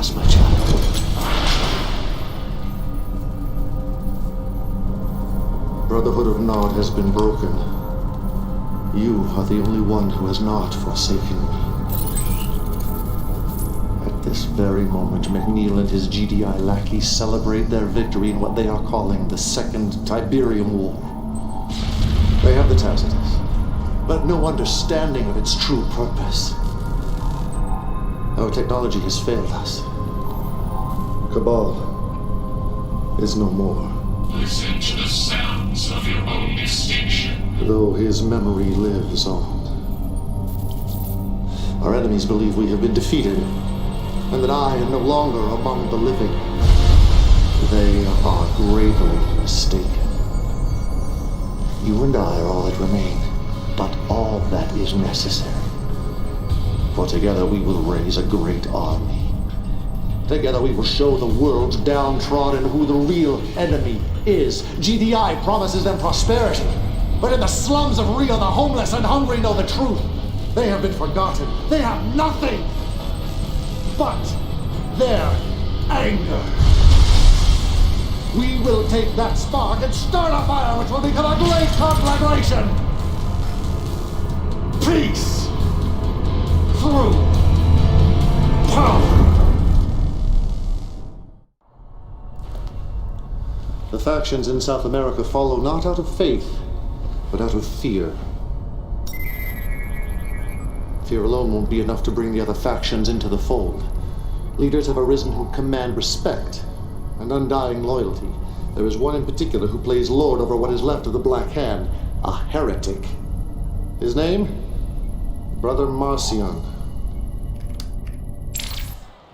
us, my child. Brotherhood of Nod has been broken. You are the only one who has not forsaken me. At this very moment, McNeil and his GDI lackeys celebrate their victory in what they are calling the Second Tiberium War. They have the Tacitus, but no understanding of its true purpose. Our technology has failed us. Cabal is no more. Listen to the sounds of your own extinction. Though his memory lives on. Our enemies believe we have been defeated, and that I am no longer among the living. They are gravely mistaken. You and I are all that remain, but all that is necessary. For together we will raise a great army. Together we will show the world downtrodden who the real enemy is. GDI promises them prosperity, but in the slums of Rio, the homeless and hungry know the truth. They have been forgotten. They have nothing but their anger. We will take that spark and start a fire which will become a great conflagration. Peace through power. The factions in South America follow not out of faith, but out of fear. Fear alone won't be enough to bring the other factions into the fold. Leaders have arisen who command respect and undying loyalty. There is one in particular who plays lord over what is left of the Black Hand, a heretic. His name? Brother Marcion.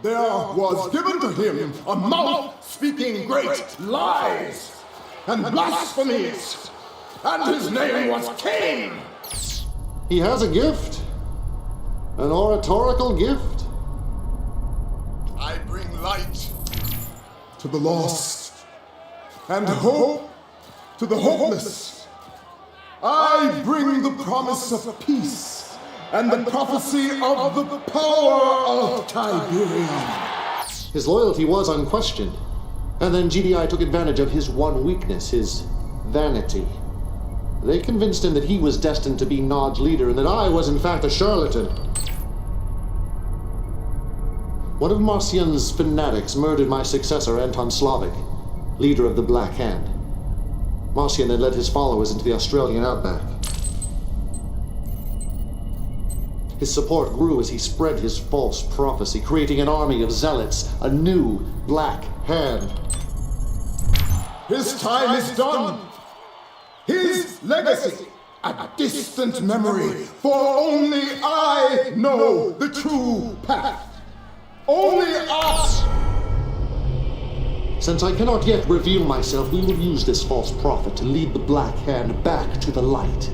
There was given to him a mouth speaking great lies and blasphemies, and his name was King. He has a gift. An oratorical gift. I bring light to the lost and hope to the hopeless. I bring the promise of peace and the prophecy of the power of Tiberium. His loyalty was unquestioned, and then GDI took advantage of his one weakness, his vanity. They convinced him that he was destined to be Nod's leader and that I was in fact a charlatan. One of Marcion's fanatics murdered my successor, Anton Slavic, leader of the Black Hand. Marcion had led his followers into the Australian outback. His support grew as he spread his false prophecy, creating an army of zealots, a new Black Hand. His time is done. His legacy, a distant memory, for only I know the true path. Only us! Since I cannot yet reveal myself, we will use this false prophet to lead the Black Hand back to the light.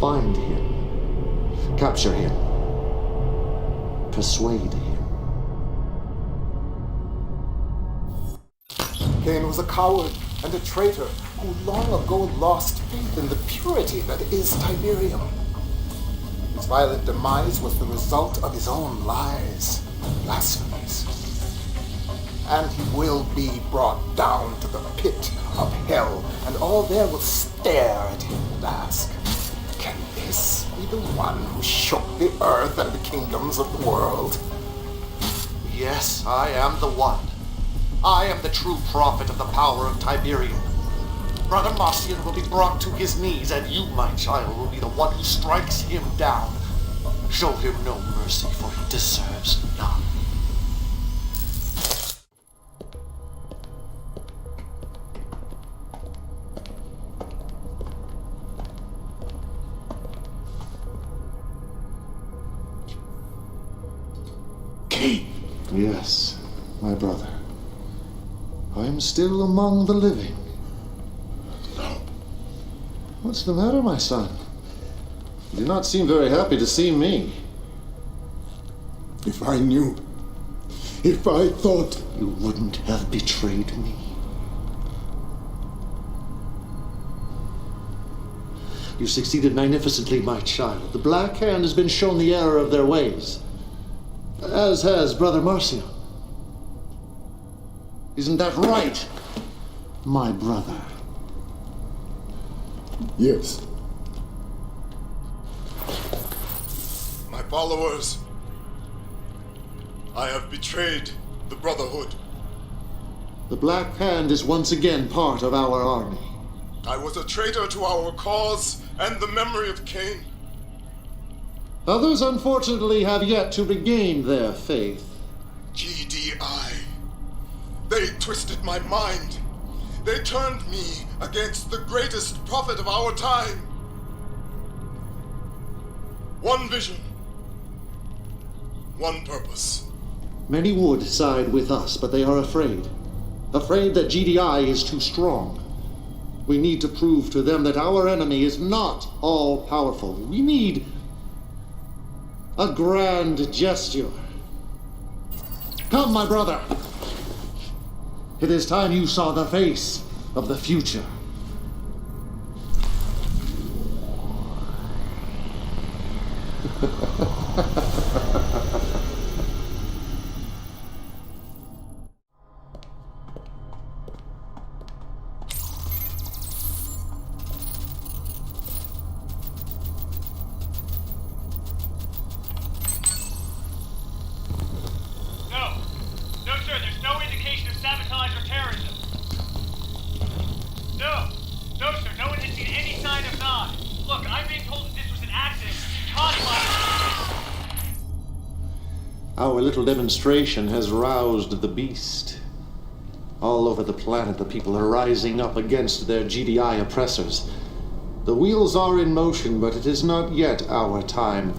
Find him. Capture him. Persuade him. Cain was a coward and a traitor who long ago lost faith in the purity that is Tiberium. His violent demise was the result of his own lies, blasphemies. And he will be brought down to the pit of hell, and all there will stare at him and ask, can this be the one who shook the earth and the kingdoms of the world? Yes, I am the one. I am the true prophet of the power of Tiberium. Brother Marcion will be brought to his knees, and you, my child, will be the one who strikes him down. Show him no mercy, for he deserves none. Yes, my brother. I am still among the living. No. What's the matter, my son? You do not seem very happy to see me. If I knew, if I thought... You wouldn't have betrayed me. You succeeded magnificently, my child. The Black Hand has been shown the error of their ways, as has Brother Marcion. Isn't that right, my brother? Yes. My followers, I have betrayed the Brotherhood. The Black Hand is once again part of our army. I was a traitor to our cause and the memory of Cain. Others, unfortunately, have yet to regain their faith. GDI. They twisted my mind. They turned me against the greatest prophet of our time. One vision. One purpose. Many would side with us, but they are afraid. Afraid that GDI is too strong. We need to prove to them that our enemy is not all-powerful. We need a grand gesture. Come, my brother. It is time you saw the face of the future. No, sir, there's no indication of sabotage or terrorism. No, sir, no one has seen any sign of Nod. Look, I'm being told that this was an accident caused by... Our little demonstration has roused the beast. All over the planet, the people are rising up against their GDI oppressors. The wheels are in motion, but it is not yet our time.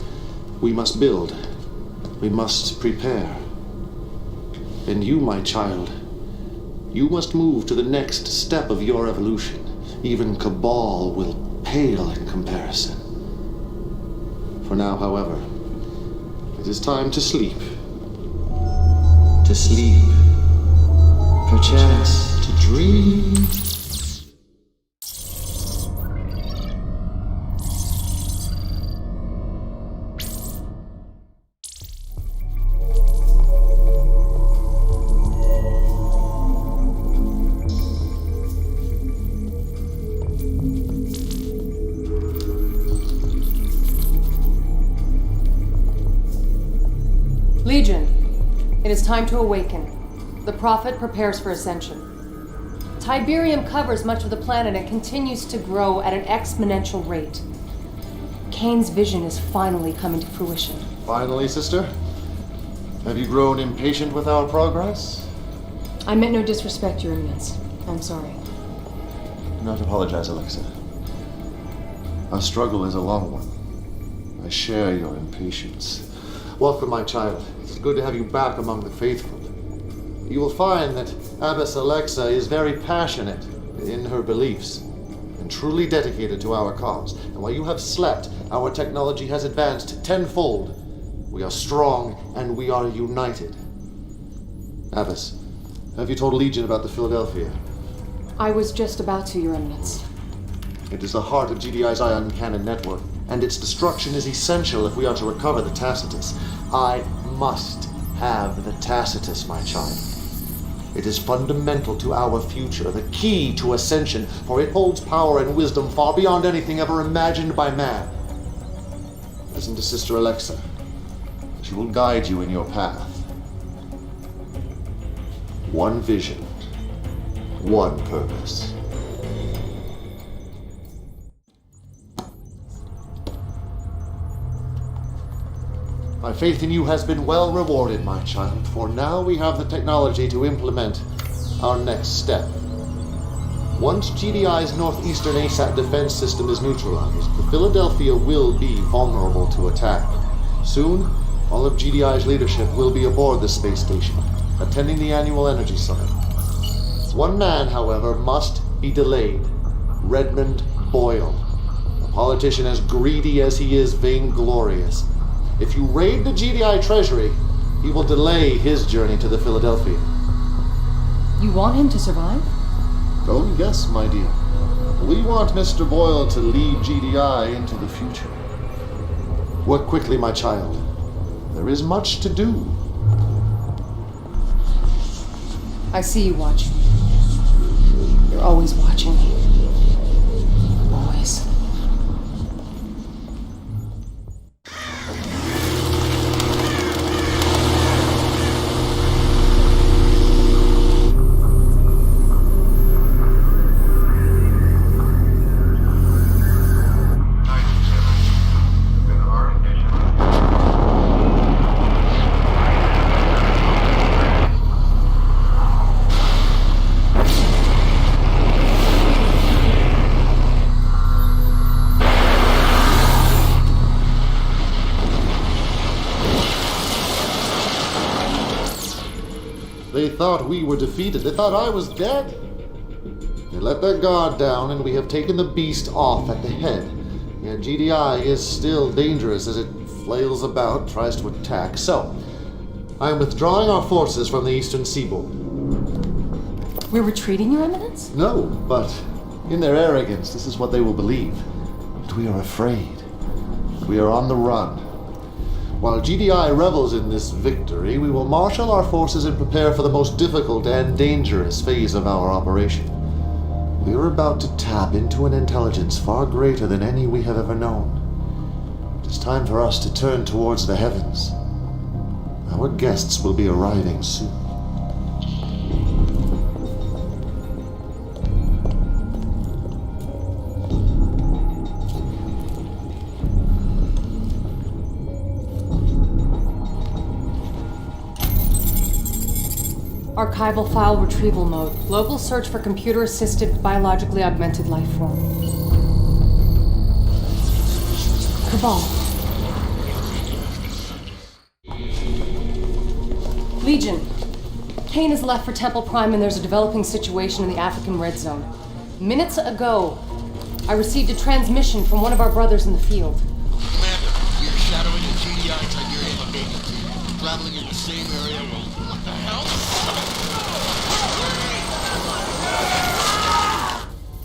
We must build. We must prepare. And you, my child, you must move to the next step of your evolution. Even Cabal will pale in comparison. For now, however, it is time to sleep. To sleep. Perchance to dream. Legion, it is time to awaken. The Prophet prepares for ascension. Tiberium covers much of the planet and continues to grow at an exponential rate. Cain's vision is finally coming to fruition. Finally, sister? Have you grown impatient with our progress? I meant no disrespect, Your Eminence. I'm sorry. Do not apologize, Alexa. Our struggle is a long one. I share your impatience. Welcome, my child. It's good to have you back among the faithful. You will find that Abbess Alexa is very passionate in her beliefs and truly dedicated to our cause. And while you have slept, our technology has advanced tenfold. We are strong and we are united. Abbess, have you told Legion about the Philadelphia? I was just about to, Your Eminence. It is the heart of GDI's ion cannon network, and its destruction is essential if we are to recover the Tacitus. I must have the Tacitus, my child. It is fundamental to our future, the key to ascension, for it holds power and wisdom far beyond anything ever imagined by man. Listen to Sister Alexa. She will guide you in your path. One vision, one purpose. My faith in you has been well rewarded, my child, for now we have the technology to implement our next step. Once GDI's northeastern ASAT defense system is neutralized, the Philadelphia will be vulnerable to attack. Soon, all of GDI's leadership will be aboard the space station, attending the annual energy summit. One man, however, must be delayed. Redmond Boyle, a politician as greedy as he is vainglorious. If you raid the GDI treasury, he will delay his journey to the Philadelphia. You want him to survive? Oh, yes, my dear. We want Mr. Boyle to lead GDI into the future. Work quickly, my child. There is much to do. I see you watching. You're always watching me. Always. They thought we were defeated. They thought I was dead. They let their guard down, and we have taken the beast off at the head. Yet GDI is still dangerous as it flails about, tries to attack. So, I am withdrawing our forces from the eastern seaboard. We're retreating, Your Eminence? No, but in their arrogance, this is what they will believe. But we are afraid. We are on the run. While GDI revels in this victory, we will marshal our forces and prepare for the most difficult and dangerous phase of our operation. We are about to tap into an intelligence far greater than any we have ever known. It is time for us to turn towards the heavens. Our guests will be arriving soon. Archival file retrieval mode. Global search for computer-assisted, biologically augmented life form. Cabal. Legion. Kane has left for Temple Prime and there's a developing situation in the African Red Zone. Minutes ago, I received a transmission from one of our brothers in the field. Commander, we are shadowing the GDI Tiberium abatement. Traveling in the same area. Well, what the hell?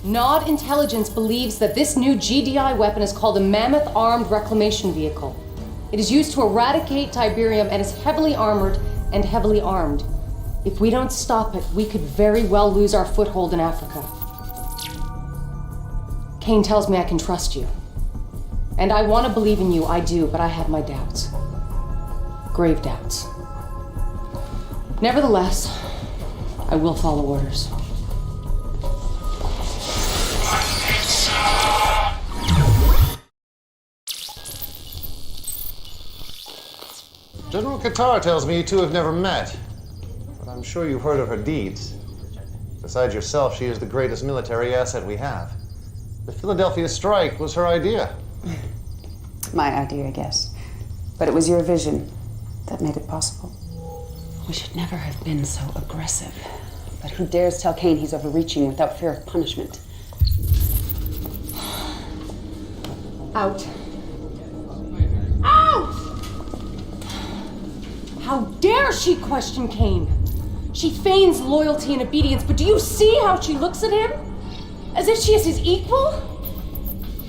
Nod Intelligence believes that this new GDI weapon is called a Mammoth Armed Reclamation Vehicle. It is used to eradicate Tiberium and is heavily armored and heavily armed. If we don't stop it, we could very well lose our foothold in Africa. Kane tells me I can trust you. And I want to believe in you, I do, but I have my doubts. Grave doubts. Nevertheless, I will follow orders. General Qatar tells me you two have never met, but I'm sure you've heard of her deeds. Besides yourself, she is the greatest military asset we have. The Philadelphia strike was her idea. My idea, I guess. But it was your vision that made it possible. We should never have been so aggressive. But who dares tell Kane he's overreaching without fear of punishment? Out. Out! How dare she question Kane? She feigns loyalty and obedience, but do you see how she looks at him? As if she is his equal?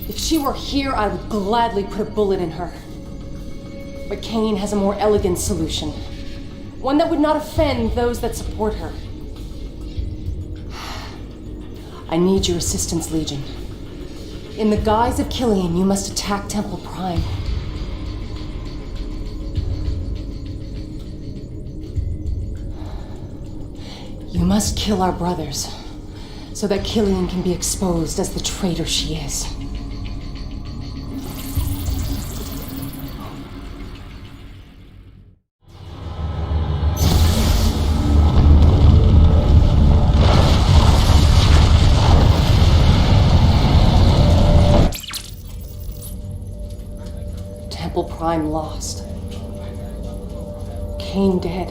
If she were here, I would gladly put a bullet in her. But Kane has a more elegant solution. One that would not offend those that support her. I need your assistance, Legion. In the guise of Killian, you must attack Temple Prime. You must kill our brothers, so that Killian can be exposed as the traitor she is. Temple Prime lost. Kane dead.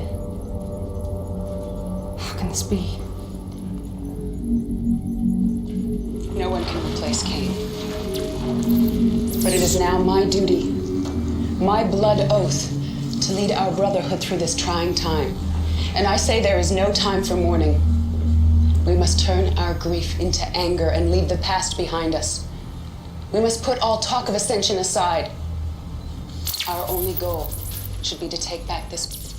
How can this be? No one can replace Kane. But it is now my duty, my blood oath, to lead our brotherhood through this trying time. And I say there is no time for mourning. We must turn our grief into anger and leave the past behind us. We must put all talk of ascension aside. Our only goal should be to take back this...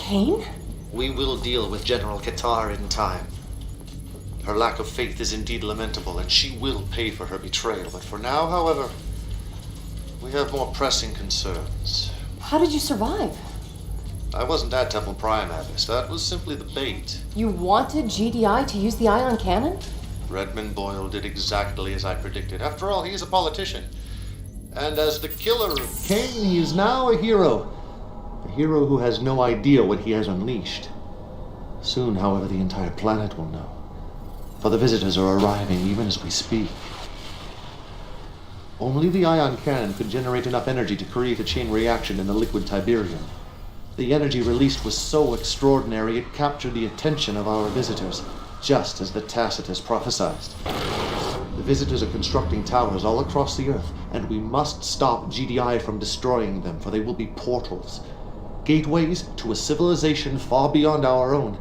Kane? We will deal with General Qatar in time. Her lack of faith is indeed lamentable, and she will pay for her betrayal. But for now, however, we have more pressing concerns. How did you survive? I wasn't at Temple Prime, Abbess. That was simply the bait. You wanted GDI to use the ion cannon? Redmond Boyle did exactly as I predicted. After all, he is a politician. And as the killer of Kane, he is now a hero. A hero who has no idea what he has unleashed. Soon, however, the entire planet will know. For the visitors are arriving even as we speak. Only the ion cannon could generate enough energy to create a chain reaction in the liquid Tiberium. The energy released was so extraordinary it captured the attention of our visitors, just as the Tacitus prophesied. The visitors are constructing towers all across the Earth, and we must stop GDI from destroying them, for they will be portals. Gateways to a civilization far beyond our own.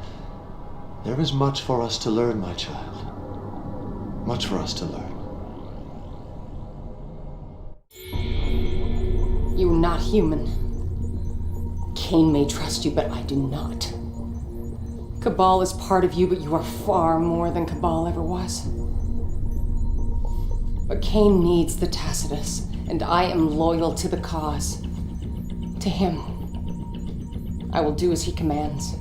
There is much for us to learn, my child. Much for us to learn. You are not human. Kane may trust you, but I do not. Cabal is part of you, but you are far more than Cabal ever was. But Kane needs the Tacitus, and I am loyal to the cause. To him. I will do as he commands.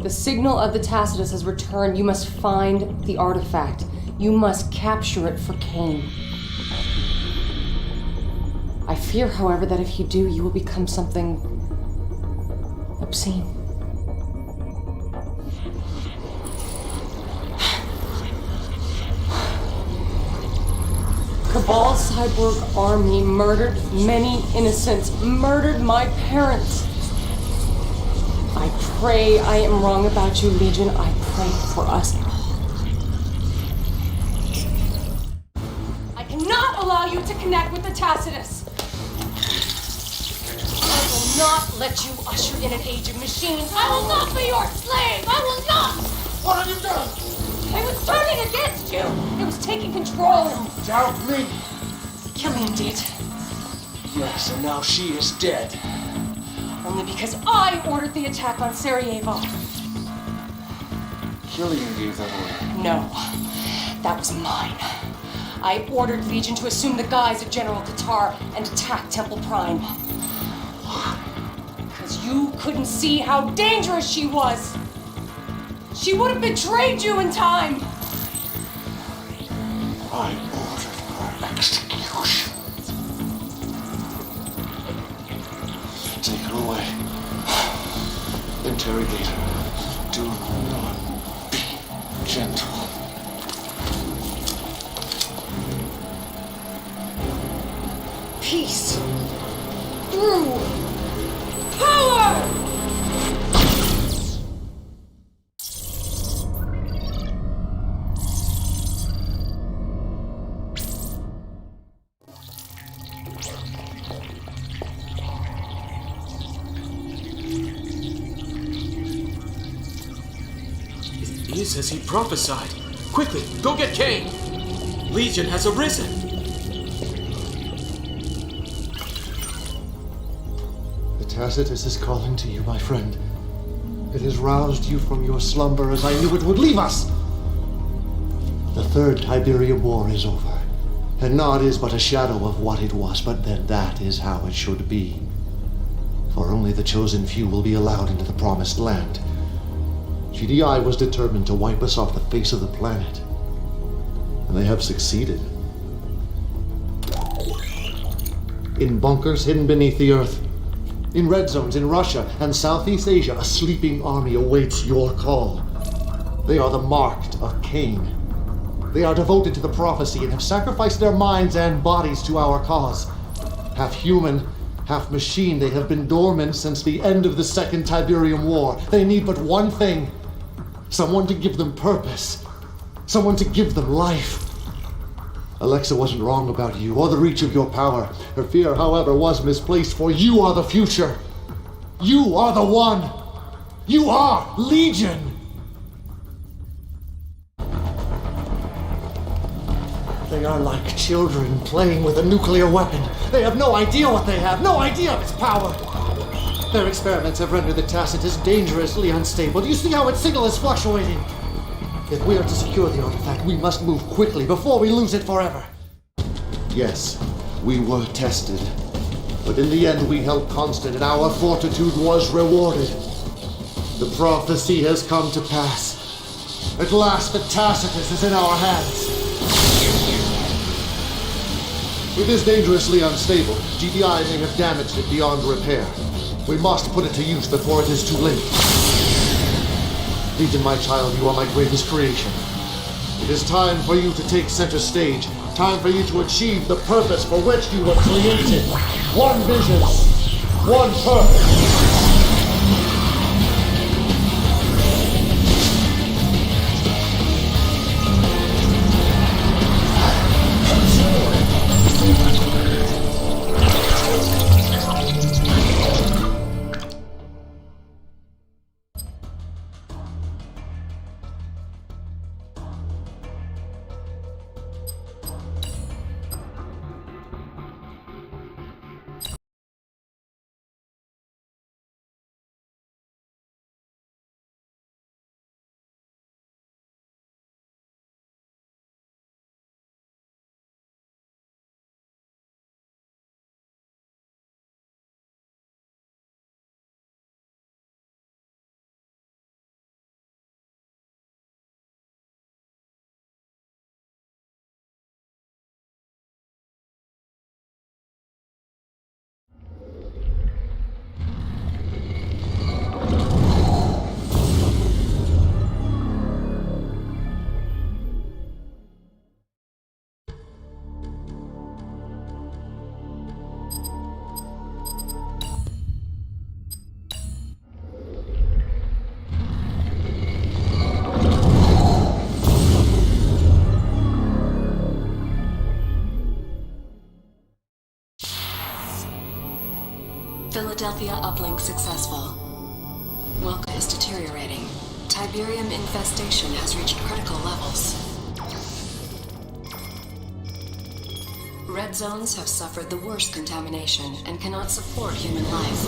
The signal of the Tacitus has returned. You must find the artifact. You must capture it for Kane. I fear, however, that if you do, you will become something obscene. Cabal's cyborg army murdered many innocents, murdered my parents. I pray I am wrong about you, Legion. I pray for us all. I cannot allow you to connect with the Tacitus. I will not let you usher in an age of machines. I will not be your slave. I will not. What have you done? It was turning against you. It was taking control. Doubt me. Killian did. Yes, and now she is dead. Only because I ordered the attack on Sarajevo. Killian gave that order. No, that was mine. I ordered Legion to assume the guise of General Qatar and attack Temple Prime. Because you couldn't see how dangerous she was. She would have betrayed you in time. I ordered her execution. Take her away. Interrogate her. Do not be gentle. Peace through power! It is as he prophesied. Quickly, go get Kane. Legion has arisen. The Tacitus is calling to you, my friend. It has roused you from your slumber as I knew it would leave us. The Third Tiberium War is over, and Nod is but a shadow of what it was, but then that is how it should be. For only the chosen few will be allowed into the Promised Land. GDI was determined to wipe us off the face of the planet, and they have succeeded. In bunkers hidden beneath the earth, in red zones in Russia and Southeast Asia, a sleeping army awaits your call. They are the marked of Kane. They are devoted to the prophecy and have sacrificed their minds and bodies to our cause. Half human, half machine, they have been dormant since the end of the Second Tiberium War. They need but one thing. Someone to give them purpose. Someone to give them life. Alexa wasn't wrong about you or the reach of your power. Her fear, however, was misplaced, for you are the future. You are the one. You are Legion. They are like children playing with a nuclear weapon. They have no idea what they have, no idea of its power. Their experiments have rendered the Tacitus dangerously unstable. Do you see how its signal is fluctuating? If we are to secure the artifact, we must move quickly before we lose it forever. Yes, we were tested. But in the end, we held constant, and our fortitude was rewarded. The prophecy has come to pass. At last, the Tacitus is in our hands. It is dangerously unstable. GDI may have damaged it beyond repair. We must put it to use before it is too late. Legion, my child, you are my greatest creation. It is time for you to take center stage. Time for you to achieve the purpose for which you were created. One vision, one purpose. Philadelphia uplink successful. Welcome is deteriorating. Tiberium infestation has reached critical levels. Red zones have suffered the worst contamination and cannot support human life.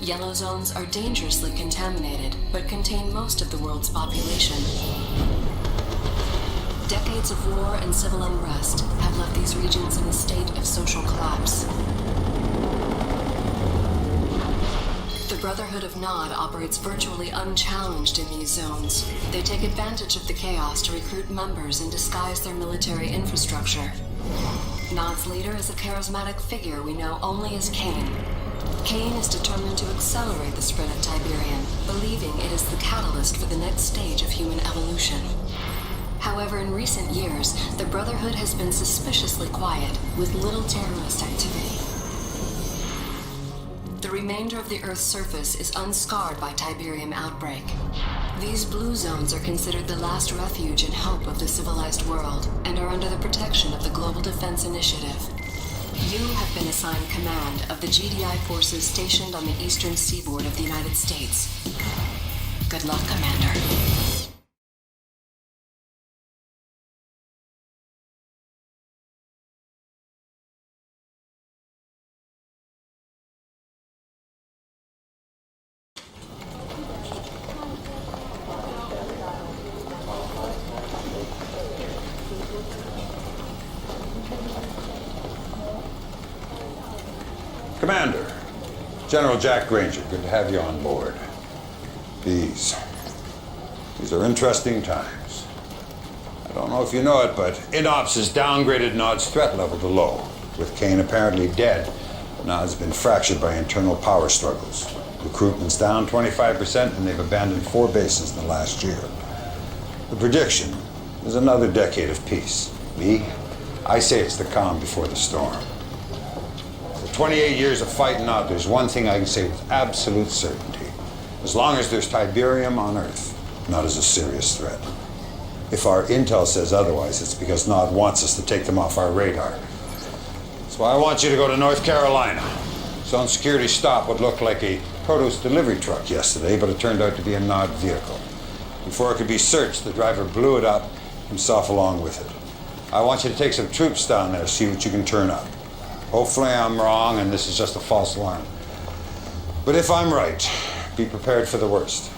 Yellow zones are dangerously contaminated, but contain most of the world's population. Decades of war and civil unrest have left these regions in a state of social collapse. The Brotherhood of Nod operates virtually unchallenged in these zones. They take advantage of the chaos to recruit members and disguise their military infrastructure. Nod's leader is a charismatic figure we know only as Kane. Kane is determined to accelerate the spread of Tiberium, believing it is the catalyst for the next stage of human evolution. However, in recent years, the Brotherhood has been suspiciously quiet, with little terrorist activity. The remainder of the Earth's surface is unscarred by Tiberium outbreak. These blue zones are considered the last refuge and hope of the civilized world, and are under the protection of the Global Defense Initiative. You have been assigned command of the GDI forces stationed on the eastern seaboard of the United States. Good luck, Commander. Commander, General Jack Granger, good to have you on board. These are interesting times. I don't know if you know it, but INOPS has downgraded Nod's threat level to low. With Kane apparently dead, Nod's been fractured by internal power struggles. Recruitment's down 25%, and they've abandoned 4 bases in the last year. The prediction is another decade of peace. I say it's the calm before the storm. 28 years of fighting out, there's one thing I can say with absolute certainty. As long as there's Tiberium on Earth, Nod is a serious threat. If our intel says otherwise, it's because Nod wants us to take them off our radar. That's why I want you to go to North Carolina. Zone security stopped what looked like a produce delivery truck yesterday, but it turned out to be a Nod vehicle. Before it could be searched, the driver blew it up, himself along with it. I want you to take some troops down there, see what you can turn up. Hopefully I'm wrong and this is just a false alarm. But if I'm right, be prepared for the worst.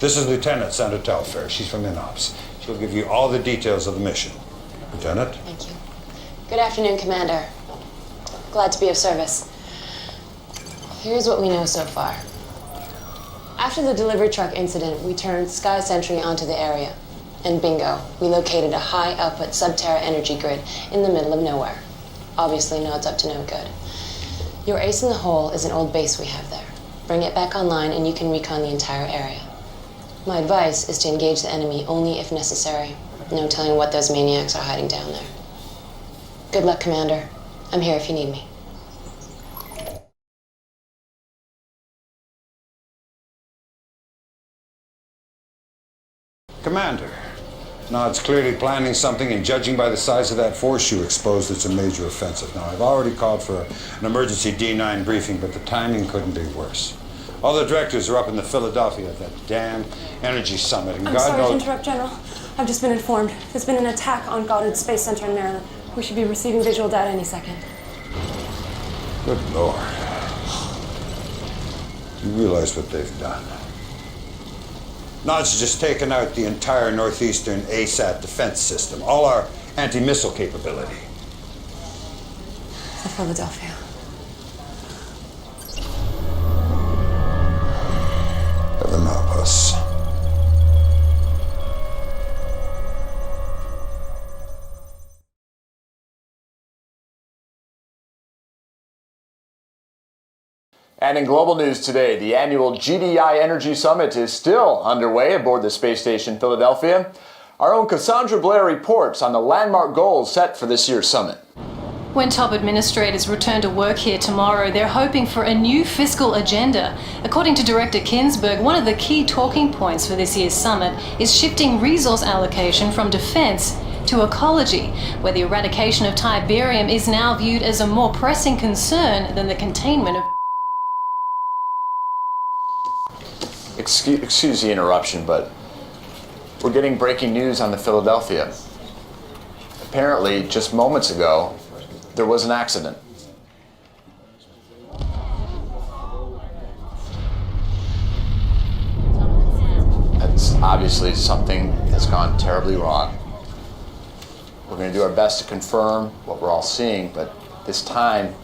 This is Lieutenant Sandra Telfair. She's from INOPS. She'll give you all the details of the mission. Lieutenant? Thank you. Good afternoon, Commander. Glad to be of service. Here's what we know so far. After the delivery truck incident, we turned Sky Sentry onto the area. And bingo, we located a high-output Subterra energy grid in the middle of nowhere. Obviously, Nod's up to no good. Your ace in the hole is an old base we have there. Bring it back online and you can recon the entire area. My advice is to engage the enemy only if necessary. No telling what those maniacs are hiding down there. Good luck, Commander. I'm here if you need me. Commander, Nod's clearly planning something, and judging by the size of that force you exposed, it's a major offensive. Now, I've already called for an emergency D9 briefing, but the timing couldn't be worse. All the directors are up in the Philadelphia at that damn energy summit, and I'm God sorry knows... to interrupt, General. I've just been informed. There's been an attack on Goddard Space Center in Maryland. We should be receiving visual data any second. Good Lord. You realize what they've done? Nod's just taken out the entire northeastern ASAT defense system, all our anti-missile capability. The Philadelphia. Heaven help us. And in global news today, the annual GDI Energy Summit is still underway aboard the space station Philadelphia. Our own Cassandra Blair reports on the landmark goals set for this year's summit. When top administrators return to work here tomorrow, they're hoping for a new fiscal agenda. According to Director Kinsberg, one of the key talking points for this year's summit is shifting resource allocation from defense to ecology, where the eradication of Tiberium is now viewed as a more pressing concern than the containment of... Excuse the interruption, but we're getting breaking news on the Philadelphia. Apparently, just moments ago, there was an accident. That's obviously something has gone terribly wrong. We're going to do our best to confirm what we're all seeing, but this time,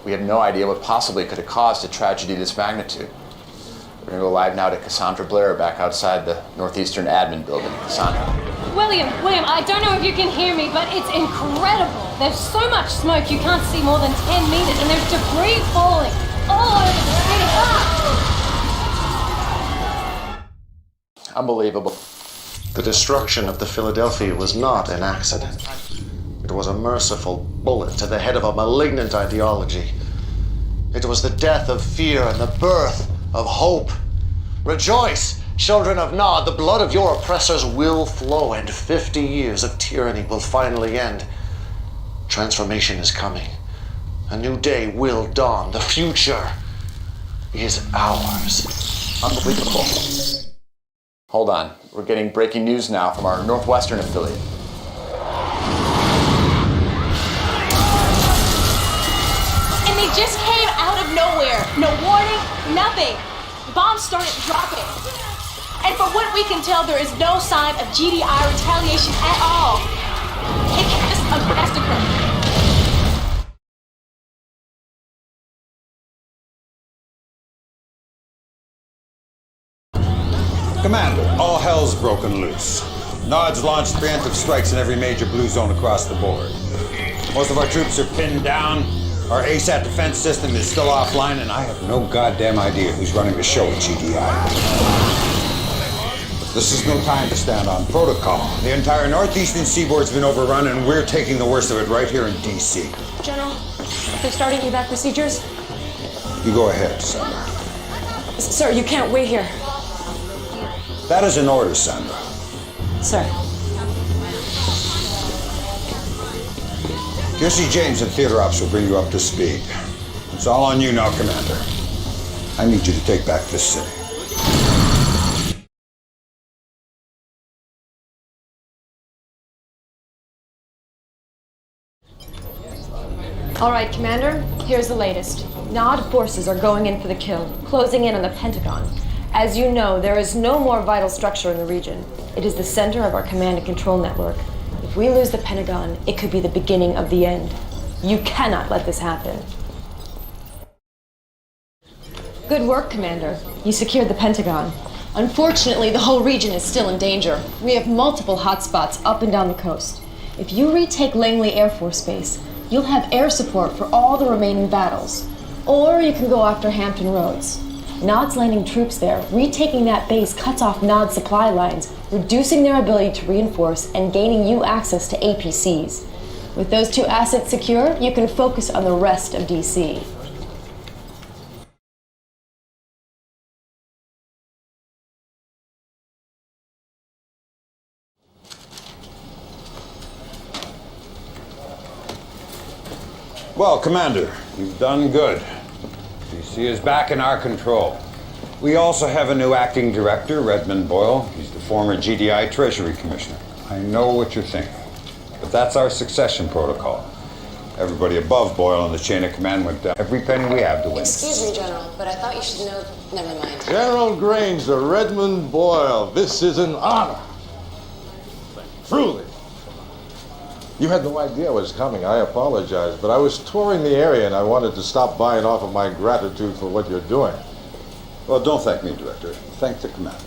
we have no idea what possibly could have caused a tragedy of this magnitude. We're going to go live now to Cassandra Blair back outside the Northeastern Admin Building. Cassandra. William, I don't know if you can hear me, but it's incredible. There's so much smoke you can't see more than 10 meters, and there's debris falling all over the city. Ah! Unbelievable. The destruction of the Philadelphia was not an accident. It was a merciful bullet to the head of a malignant ideology. It was the death of fear and the birth of hope. Rejoice, children of Nod, the blood of your oppressors will flow, and 50 years of tyranny will finally end. Transformation is coming. A new day will dawn. The future is ours. Unbelievable. Hold on. We're getting breaking news now from our Northwestern affiliate. And they just came out of nowhere. No warning, nothing. Bombs started dropping. And from what we can tell, there is no sign of GDI retaliation at all. It's just a massacre. Commander, all hell's broken loose. Nod's launched preemptive strikes in every major blue zone across the board. Most of our troops are pinned down. Our ASAT defense system is still offline, and I have no goddamn idea who's running the show at GDI. This is no time to stand on protocol. The entire northeastern seaboard's been overrun, and we're taking the worst of it right here in D.C. General, they're starting evac procedures. You go ahead, Sandra. Sir, you can't wait here. That is an order, Sandra. Sir. Jesse James and Theater Ops will bring you up to speed. It's all on you now, Commander. I need you to take back this city. All right, Commander, here's the latest. Nod forces are going in for the kill, closing in on the Pentagon. As you know, there is no more vital structure in the region. It is the center of our command and control network. If we lose the Pentagon, it could be the beginning of the end. You cannot let this happen. Good work, Commander. You secured the Pentagon. Unfortunately, the whole region is still in danger. We have multiple hotspots up and down the coast. If you retake Langley Air Force Base, you'll have air support for all the remaining battles. Or you can go after Hampton Roads. Nod's landing troops there. Retaking that base cuts off Nod's supply lines, reducing their ability to reinforce and gaining you access to APCs. With those two assets secure, you can focus on the rest of DC. Well, Commander, you've done good. DC is back in our control. We also have a new acting director, Redmond Boyle. He's the former GDI Treasury Commissioner. I know what you're thinking, but that's our succession protocol. Everybody above Boyle on the chain of command went down. Every penny we have to win. Excuse me, General, but I thought you should know. Never mind. General Granger, Redmond Boyle, this is an honor. Truly. You had no idea I was coming. I apologize, but I was touring the area and I wanted to stop by and offer my gratitude for what you're doing. Well, don't thank me, Director. Thank the Commander.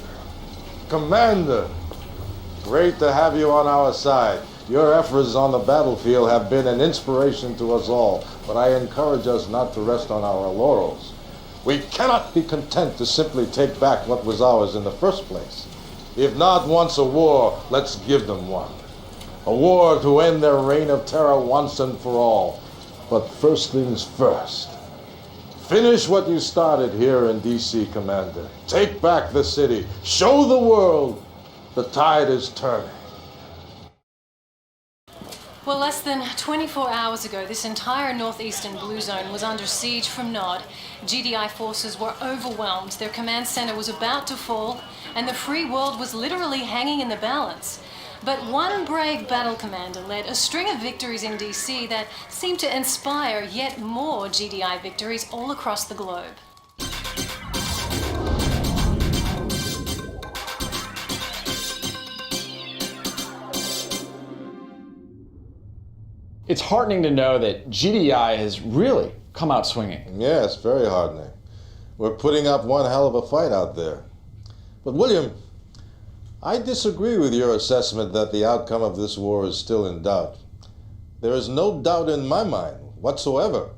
Commander, great to have you on our side. Your efforts on the battlefield have been an inspiration to us all, but I encourage us not to rest on our laurels. We cannot be content to simply take back what was ours in the first place. If Nod wants a war, let's give them one. A war to end their reign of terror once and for all. But first things first. Finish what you started here in DC, Commander. Take back the city. Show the world the tide is turning. Well, less than 24 hours ago, this entire northeastern blue zone was under siege from Nod. GDI forces were overwhelmed, their command center was about to fall, and the free world was literally hanging in the balance. But one brave battle commander led a string of victories in DC that seemed to inspire yet more GDI victories all across the globe. It's heartening to know that GDI has really come out swinging. Yes, very heartening. We're putting up one hell of a fight out there. But William, I disagree with your assessment that the outcome of this war is still in doubt. There is no doubt in my mind whatsoever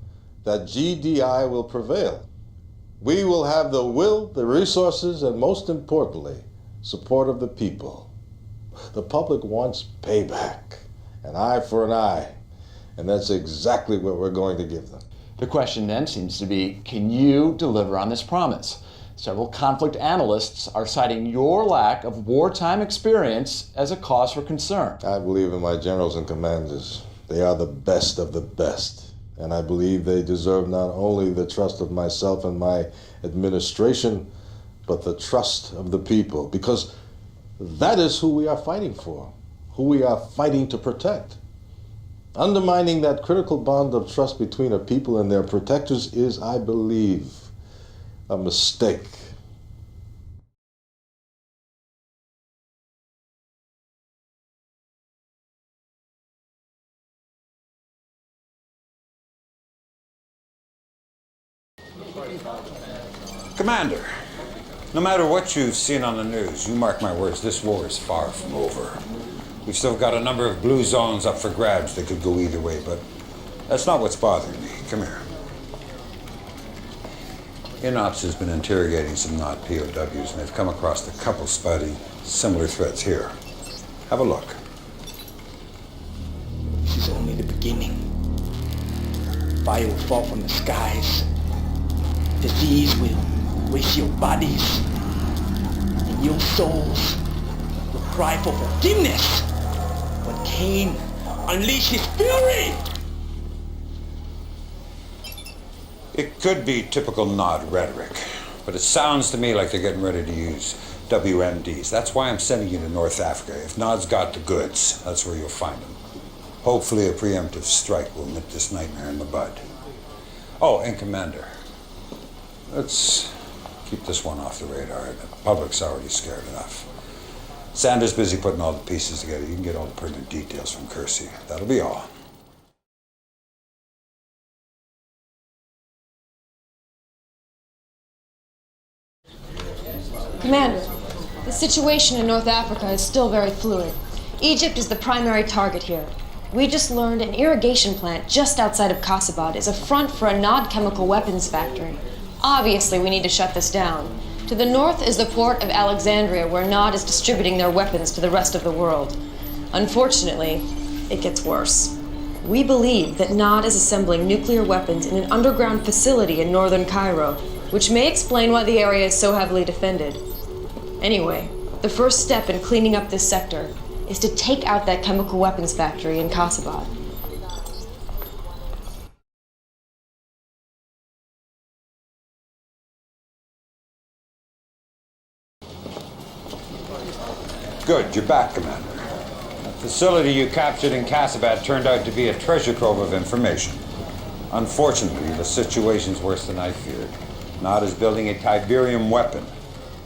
that GDI will prevail. We will have the will, the resources, and most importantly, support of the people. The public wants payback, an eye for an eye, and that's exactly what we're going to give them. The question then seems to be, can you deliver on this promise? Several conflict analysts are citing your lack of wartime experience as a cause for concern. I believe in my generals and commanders. They are the best of the best. And I believe they deserve not only the trust of myself and my administration, but the trust of the people. Because that is who we are fighting for, who we are fighting to protect. Undermining that critical bond of trust between a people and their protectors is, I believe, a mistake. Commander, no matter what you've seen on the news, you mark my words, this war is far from over. We've still got a number of blue zones up for grabs that could go either way, but that's not what's bothering me. Come here. INOPS has been interrogating some Nod POWs, and they've come across a couple spotty similar threats here. Have a look. This is only the beginning. Fire will fall from the skies. Disease will waste your bodies. And your souls will cry for forgiveness when Cain unleashed his fury! It could be typical Nod rhetoric, but it sounds to me like they're getting ready to use WMDs. That's why I'm sending you to North Africa. If Nod's got the goods, that's where you'll find them. Hopefully a preemptive strike will nip this nightmare in the bud. Oh, and Commander, let's keep this one off the radar. The public's already scared enough. Sanders busy putting all the pieces together. You can get all the pertinent details from Kersey. That'll be all. Commander, the situation in North Africa is still very fluid. Egypt is the primary target here. We just learned an irrigation plant just outside of Kasabad is a front for a Nod chemical weapons factory. Obviously, we need to shut this down. To the north is the port of Alexandria, where Nod is distributing their weapons to the rest of the world. Unfortunately, it gets worse. We believe that Nod is assembling nuclear weapons in an underground facility in northern Cairo, which may explain why the area is so heavily defended. Anyway, the first step in cleaning up this sector is to take out that chemical weapons factory in Kasabad. Good, you're back, Commander. The facility you captured in Kasabad turned out to be a treasure trove of information. Unfortunately, the situation's worse than I feared. Nod is building a Tiberium weapon.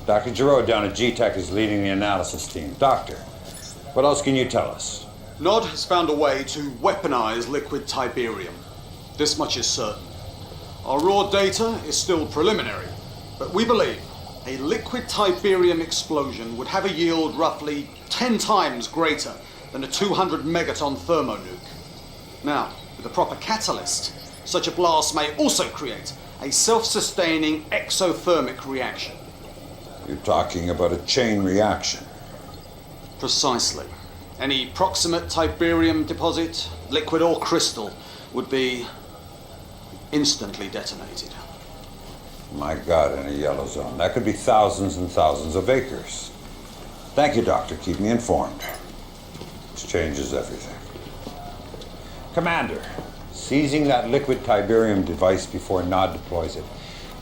Dr. Giroux down at G-Tech is leading the analysis team. Doctor, what else can you tell us? Nod has found a way to weaponize liquid Tiberium. This much is certain. Our raw data is still preliminary, but we believe a liquid Tiberium explosion would have a yield roughly 10 times greater than a 200 megaton thermonuke. Now, with the proper catalyst, such a blast may also create a self-sustaining exothermic reaction. You're talking about a chain reaction. Precisely. Any proximate Tiberium deposit, liquid or crystal, would be instantly detonated. My God, in a yellow zone. That could be thousands and thousands of acres. Thank you, Doctor. Keep me informed. This changes everything. Commander, seizing that liquid Tiberium device before Nod deploys it,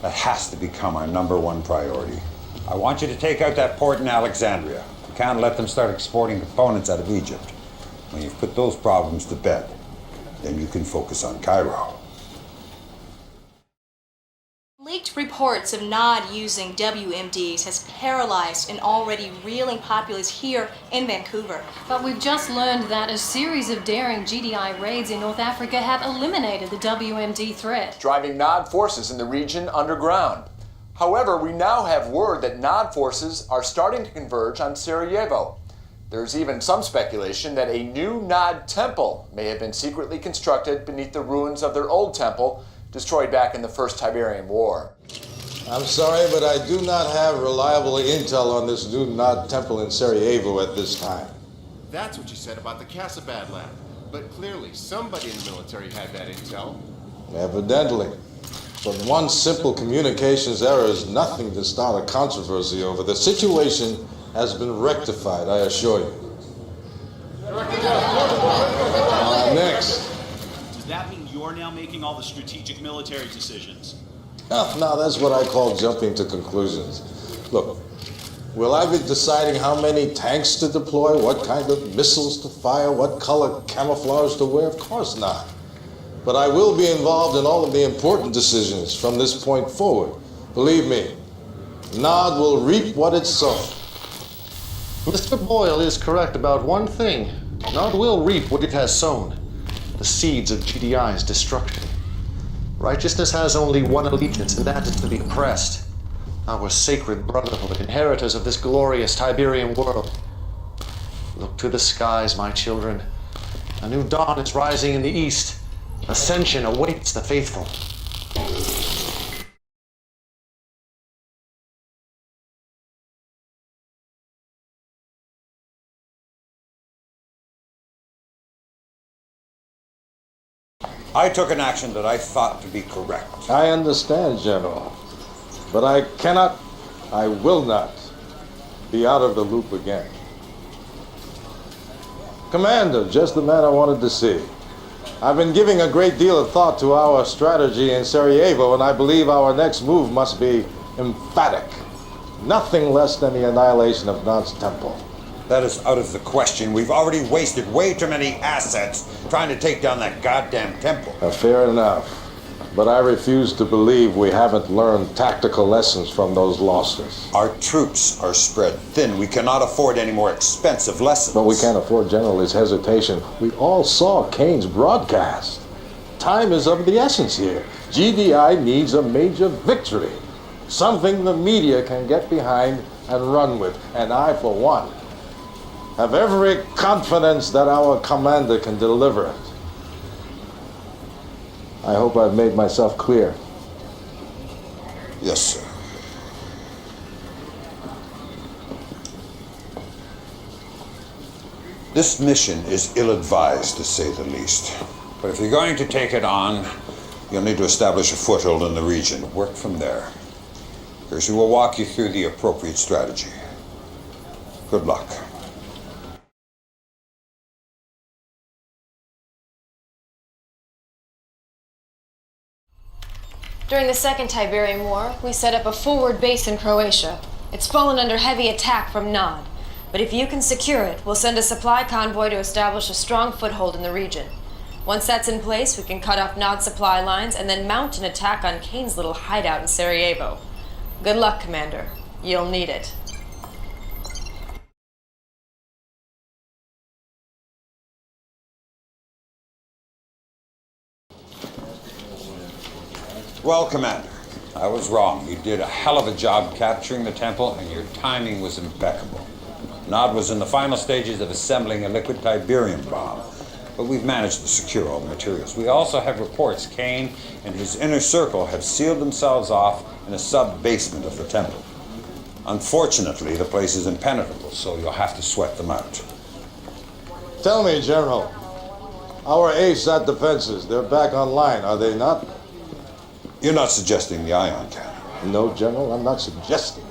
that has to become our #1 priority. I want you to take out that port in Alexandria. We can't let them start exporting components out of Egypt. When you've put those problems to bed, then you can focus on Cairo. Leaked reports of Nod using WMDs has paralyzed an already reeling populace here in Vancouver. But we've just learned that a series of daring GDI raids in North Africa have eliminated the WMD threat, driving Nod forces in the region underground. However, we now have word that Nod forces are starting to converge on Sarajevo. There's even some speculation that a new Nod temple may have been secretly constructed beneath the ruins of their old temple, destroyed back in the First Tiberian War. I'm sorry, but I do not have reliable intel on this new Nod temple in Sarajevo at this time. That's what you said about the Kasabad lab. But clearly, somebody in the military had that intel. Evidently. But one simple communications error is nothing to start a controversy over. The situation has been rectified, I assure you. Next. Does that mean you're now making all the strategic military decisions? No, that's what I call jumping to conclusions. Look, will I be deciding how many tanks to deploy, what kind of missiles to fire, what color camouflage to wear? Of course not. But I will be involved in all of the important decisions from this point forward. Believe me, Nod will reap what it's sown. Mr. Boyle is correct about one thing. Nod will reap what it has sown. The seeds of GDI's destruction. Righteousness has only one allegiance, and that is to the oppressed. Our sacred brotherhood, inheritors of this glorious Tiberian world. Look to the skies, my children. A new dawn is rising in the east. Ascension awaits the faithful. I took an action that I thought to be correct. I understand, General. But I will not be out of the loop again. Commander, just the man I wanted to see. I've been giving a great deal of thought to our strategy in Sarajevo, and I believe our next move must be emphatic. Nothing less than the annihilation of Nod's temple. That is out of the question. We've already wasted way too many assets trying to take down that goddamn temple. Fair enough. But I refuse to believe we haven't learned tactical lessons from those losses. Our troops are spread thin. We cannot afford any more expensive lessons. But we can't afford General's hesitation. We all saw Kane's broadcast. Time is of the essence here. GDI needs a major victory. Something the media can get behind and run with. And I, for one, have every confidence that our commander can deliver it. I hope I've made myself clear. Yes, sir. This mission is ill-advised, to say the least. But if you're going to take it on, you'll need to establish a foothold in the region. Work from there. Percy will walk you through the appropriate strategy. Good luck. During the Second Tiberium War, we set up a forward base in Croatia. It's fallen under heavy attack from Nod. But if you can secure it, we'll send a supply convoy to establish a strong foothold in the region. Once that's in place, we can cut off Nod's supply lines and then mount an attack on Kane's little hideout in Sarajevo. Good luck, Commander. You'll need it. Well, Commander, I was wrong. You did a hell of a job capturing the temple, and your timing was impeccable. Nod was in the final stages of assembling a liquid Tiberium bomb, but we've managed to secure all the materials. We also have reports Kane and his inner circle have sealed themselves off in a sub-basement of the temple. Unfortunately, the place is impenetrable, so you'll have to sweat them out. Tell me, General, our ASAT defenses, they're back online, are they not? You're not suggesting the ion cannon? No, General, I'm not suggesting it.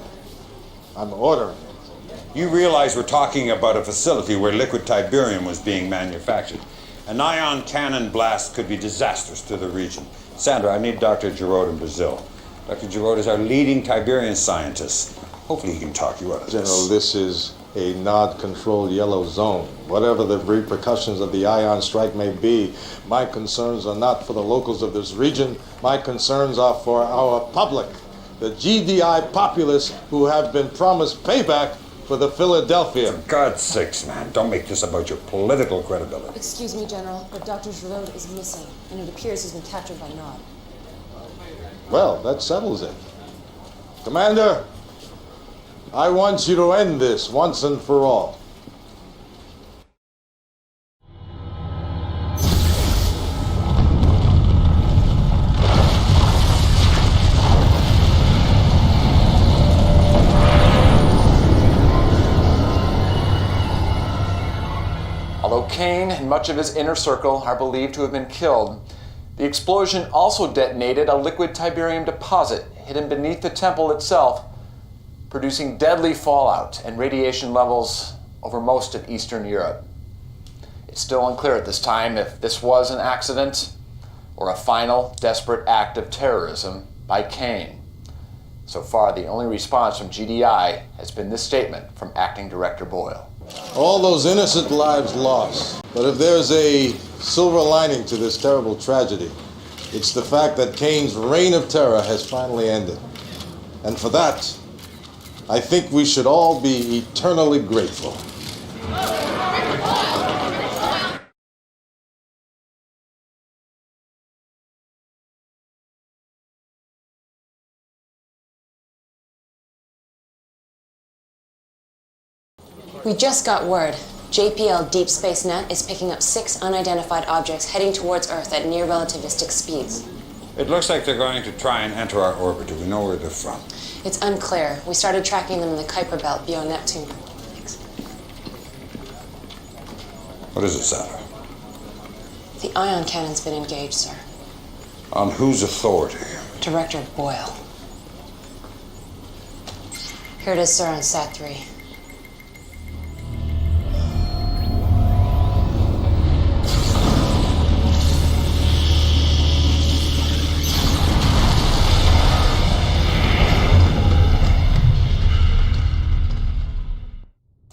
I'm ordering it. You realize we're talking about a facility where liquid Tiberium was being manufactured. An ion cannon blast could be disastrous to the region. Sandra, I need Dr. Giroud in Brazil. Dr. Giroud is our leading Tiberian scientist. Hopefully he can talk you out of General, this. this is a Nod-controlled yellow zone. Whatever the repercussions of the ion strike may be, my concerns are not for the locals of this region. My concerns are for our public, the GDI populace who have been promised payback for the Philadelphia. For God's sakes, man, don't make this about your political credibility. Excuse me, General, but Dr. Giroud is missing, and it appears he's been captured by Nod. Well, that settles it. Commander, I want you to end this once and for all. Although Kane and much of his inner circle are believed to have been killed, the explosion also detonated a liquid Tiberium deposit hidden beneath the temple itself, producing deadly fallout and radiation levels over most of Eastern Europe. It's still unclear at this time if this was an accident or a final, desperate act of terrorism by Kane. So far, the only response from GDI has been this statement from Acting Director Boyle. All those innocent lives lost. But if there's a silver lining to this terrible tragedy, it's the fact that Kane's reign of terror has finally ended. And for that, I think we should all be eternally grateful. We just got word. JPL Deep Space Net is picking up 6 unidentified objects heading towards Earth at near relativistic speeds. It looks like they're going to try and enter our orbit. Do we know where they're from? It's unclear. We started tracking them in the Kuiper Belt beyond Neptune. What is it, Sarah? The ion cannon's been engaged, sir. On whose authority? Director Boyle. Here it is, sir, on Sat-3.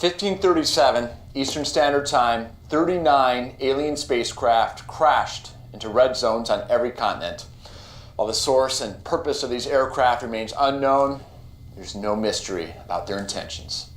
1537, Eastern Standard Time, 39 alien spacecraft crashed into red zones on every continent. While the source and purpose of these aircraft remains unknown, there's no mystery about their intentions.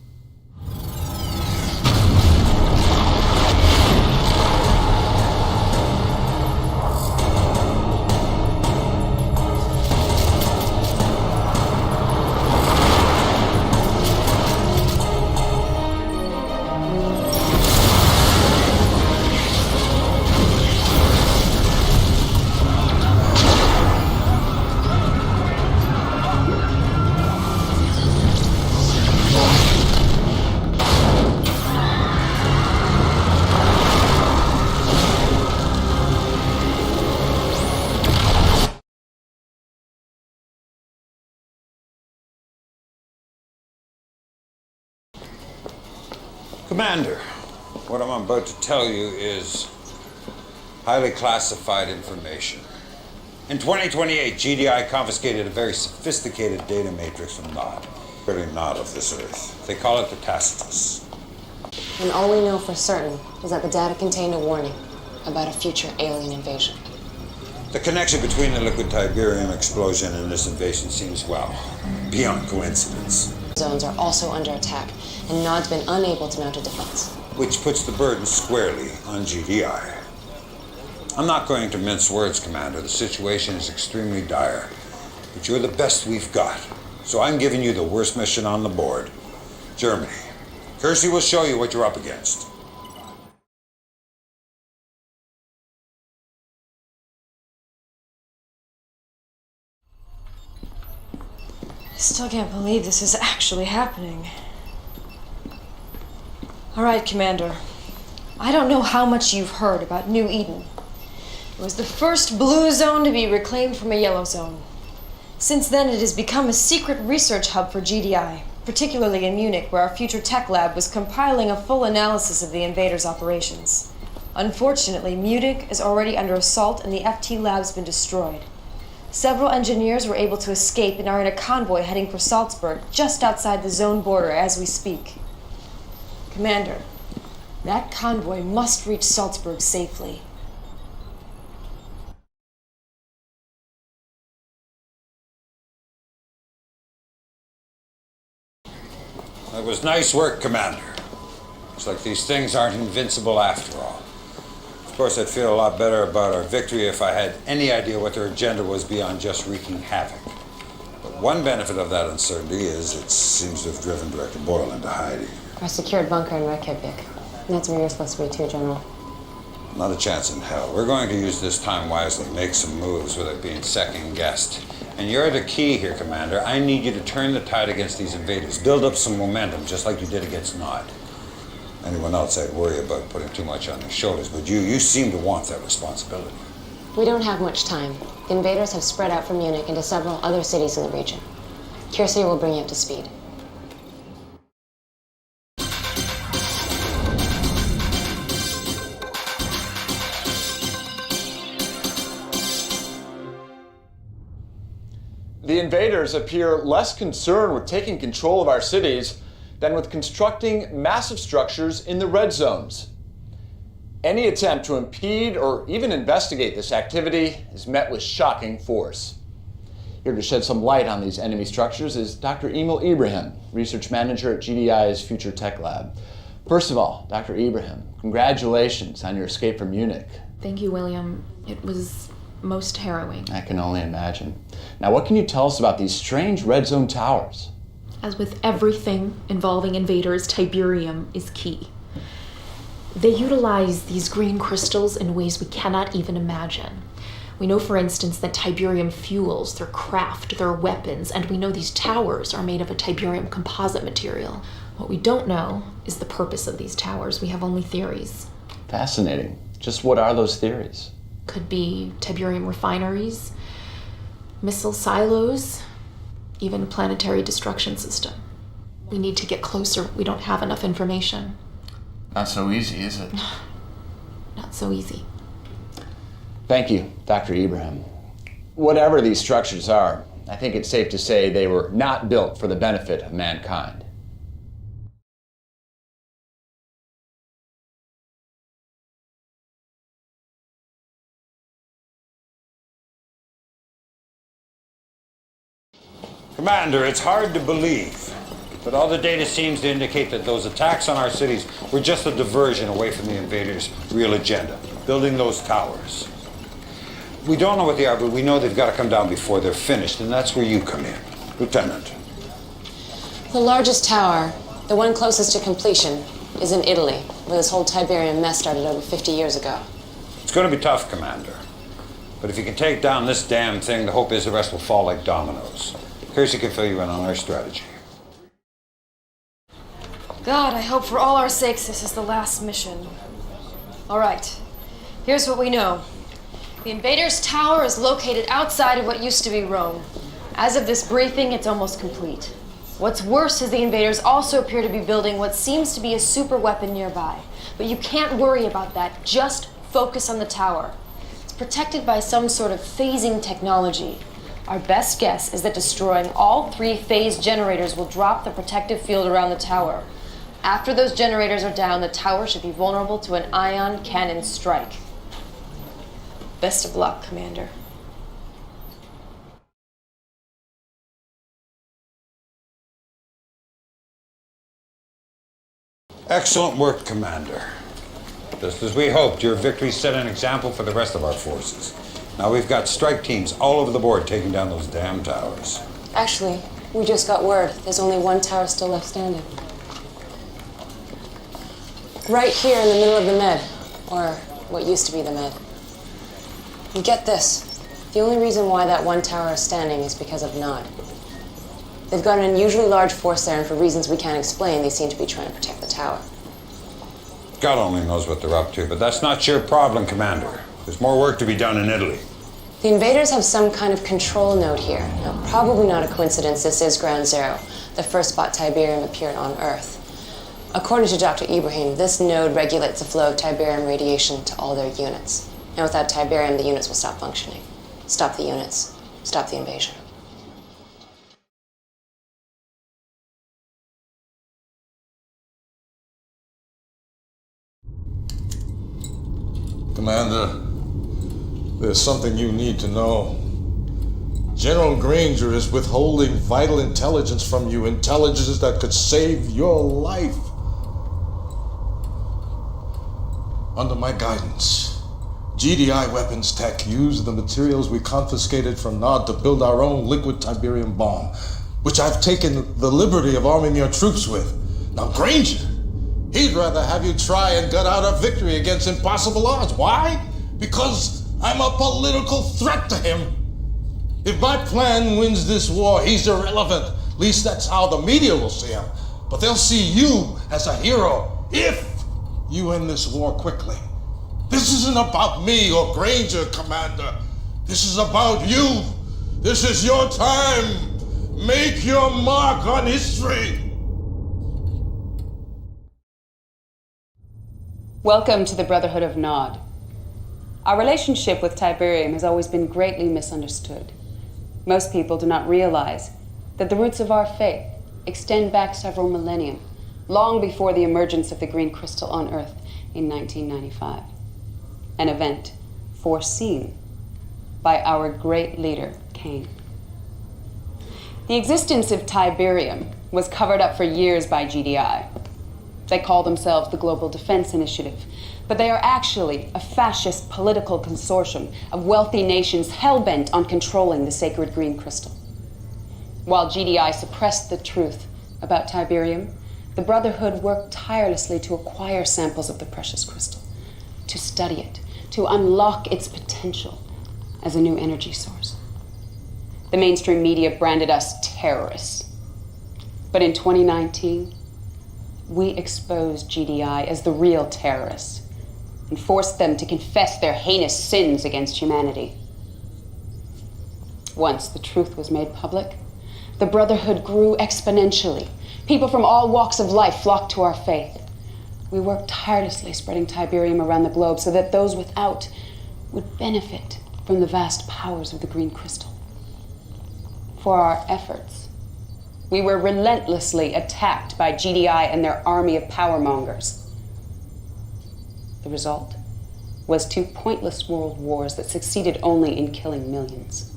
Commander, what I'm about to tell you is highly classified information. In 2028, GDI confiscated a very sophisticated data matrix from Nod. Really not of this Earth. They call it the Tacitus. And all we know for certain is that the data contained a warning about a future alien invasion. The connection between the liquid Tiberium explosion and this invasion seems, well, beyond coincidence. Zones are also under attack, and Nod's been unable to mount a defense. Which puts the burden squarely on GDI. I'm not going to mince words, Commander. The situation is extremely dire. But you're the best we've got. So I'm giving you the worst mission on the board. Germany. Kersey will show you what you're up against. I still can't believe this is actually happening. All right, Commander. I don't know how much you've heard about New Eden. It was the first blue zone to be reclaimed from a yellow zone. Since then, it has become a secret research hub for GDI, particularly in Munich, where our future tech lab was compiling a full analysis of the invaders' operations. Unfortunately, Munich is already under assault and the FT lab's been destroyed. Several engineers were able to escape and are in a convoy heading for Salzburg, just outside the zone border as we speak. Commander, that convoy must reach Salzburg safely. That was nice work, Commander. Looks like these things aren't invincible after all. Of course, I'd feel a lot better about our victory if I had any idea what their agenda was beyond just wreaking havoc. But one benefit of that uncertainty is it seems to have driven Director Boyle into hiding. Our secured bunker in Reykjavik. That's where you're supposed to be too, General. Not a chance in hell. We're going to use this time wisely, make some moves without being second-guessed. And you're the key here, Commander. I need you to turn the tide against these invaders. Build up some momentum, just like you did against Nod. Anyone else, I'd worry about putting too much on their shoulders, but you seem to want that responsibility. We don't have much time. The invaders have spread out from Munich into several other cities in the region. Kersey will bring you up to speed. The invaders appear less concerned with taking control of our cities than with constructing massive structures in the red zones. Any attempt to impede or even investigate this activity is met with shocking force. Here to shed some light on these enemy structures is Dr. Emil Ibrahim, research manager at GDI's Future Tech Lab. First of all, Dr. Ibrahim, congratulations on your escape from Munich. Thank you, William. It was most harrowing. I can only imagine. Now, what can you tell us about these strange red zone towers? As with everything involving invaders, Tiberium is key. They utilize these green crystals in ways we cannot even imagine. We know, for instance, that Tiberium fuels their craft, their weapons, and we know these towers are made of a Tiberium composite material. What we don't know is the purpose of these towers. We have only theories. Fascinating. Just what are those theories? Could be Tiberium refineries, missile silos, even a planetary destruction system. We need to get closer. We don't have enough information. Not so easy, is it? Not so easy. Thank you, Dr. Ibrahim. Whatever these structures are, I think it's safe to say they were not built for the benefit of mankind. Commander, it's hard to believe, but all the data seems to indicate that those attacks on our cities were just a diversion away from the invaders' real agenda, building those towers. We don't know what they are, but we know they've got to come down before they're finished, and that's where you come in. Lieutenant. The largest tower, the one closest to completion, is in Italy, where this whole Tiberium mess started over 50 years ago. It's going to be tough, Commander. But if you can take down this damn thing, the hope is the rest will fall like dominoes. Kersey can fill you in on our strategy. God, I hope for all our sakes this is the last mission. All right, here's what we know. The Invaders' Tower is located outside of what used to be Rome. As of this briefing, it's almost complete. What's worse is the invaders also appear to be building what seems to be a super weapon nearby. But you can't worry about that, just focus on the tower. It's protected by some sort of phasing technology. Our best guess is that destroying all 3 phase generators will drop the protective field around the tower. After those generators are down, the tower should be vulnerable to an ion cannon strike. Best of luck, Commander. Excellent work, Commander. Just as we hoped, your victory set an example for the rest of our forces. Now we've got strike teams all over the board taking down those damn towers. Actually, we just got word there's only one tower still left standing. Right here in the middle of the Med, or what used to be the Med. And get this, the only reason why that one tower is standing is because of Nod. They've got an unusually large force there, and for reasons we can't explain, they seem to be trying to protect the tower. God only knows what they're up to, but that's not your problem, Commander. There's more work to be done in Italy. The invaders have some kind of control node here. Now, probably not a coincidence this is Ground Zero, the first spot Tiberium appeared on Earth. According to Dr. Ibrahim, this node regulates the flow of Tiberium radiation to all their units. And without Tiberium, the units will stop functioning. Stop the units. Stop the invasion. Commander, there's something you need to know. General Granger is withholding vital intelligence from you, intelligence that could save your life. Under my guidance, GDI Weapons Tech used the materials we confiscated from Nod to build our own liquid Tiberium bomb, which I've taken the liberty of arming your troops with. Now, Granger, he'd rather have you try and gut out a victory against impossible odds. Why? Because I'm a political threat to him. If my plan wins this war, he's irrelevant. At least that's how the media will see him. But they'll see you as a hero if you end this war quickly. This isn't about me or Granger, Commander. This is about you. This is your time. Make your mark on history. Welcome to the Brotherhood of Nod. Our relationship with Tiberium has always been greatly misunderstood. Most people do not realize that the roots of our faith extend back several millennia, long before the emergence of the green crystal on Earth in 1995. An event foreseen by our great leader, Cain. The existence of Tiberium was covered up for years by GDI. They call themselves the Global Defense Initiative, but they are actually a fascist political consortium of wealthy nations hell-bent on controlling the sacred green crystal. While GDI suppressed the truth about Tiberium, the Brotherhood worked tirelessly to acquire samples of the precious crystal, to study it, to unlock its potential as a new energy source. The mainstream media branded us terrorists. But in 2019, we exposed GDI as the real terrorists and forced them to confess their heinous sins against humanity. Once the truth was made public, the Brotherhood grew exponentially. People from all walks of life flocked to our faith. We worked tirelessly spreading Tiberium around the globe so that those without would benefit from the vast powers of the green crystal. For our efforts, we were relentlessly attacked by GDI and their army of powermongers. The result was 2 pointless world wars that succeeded only in killing millions.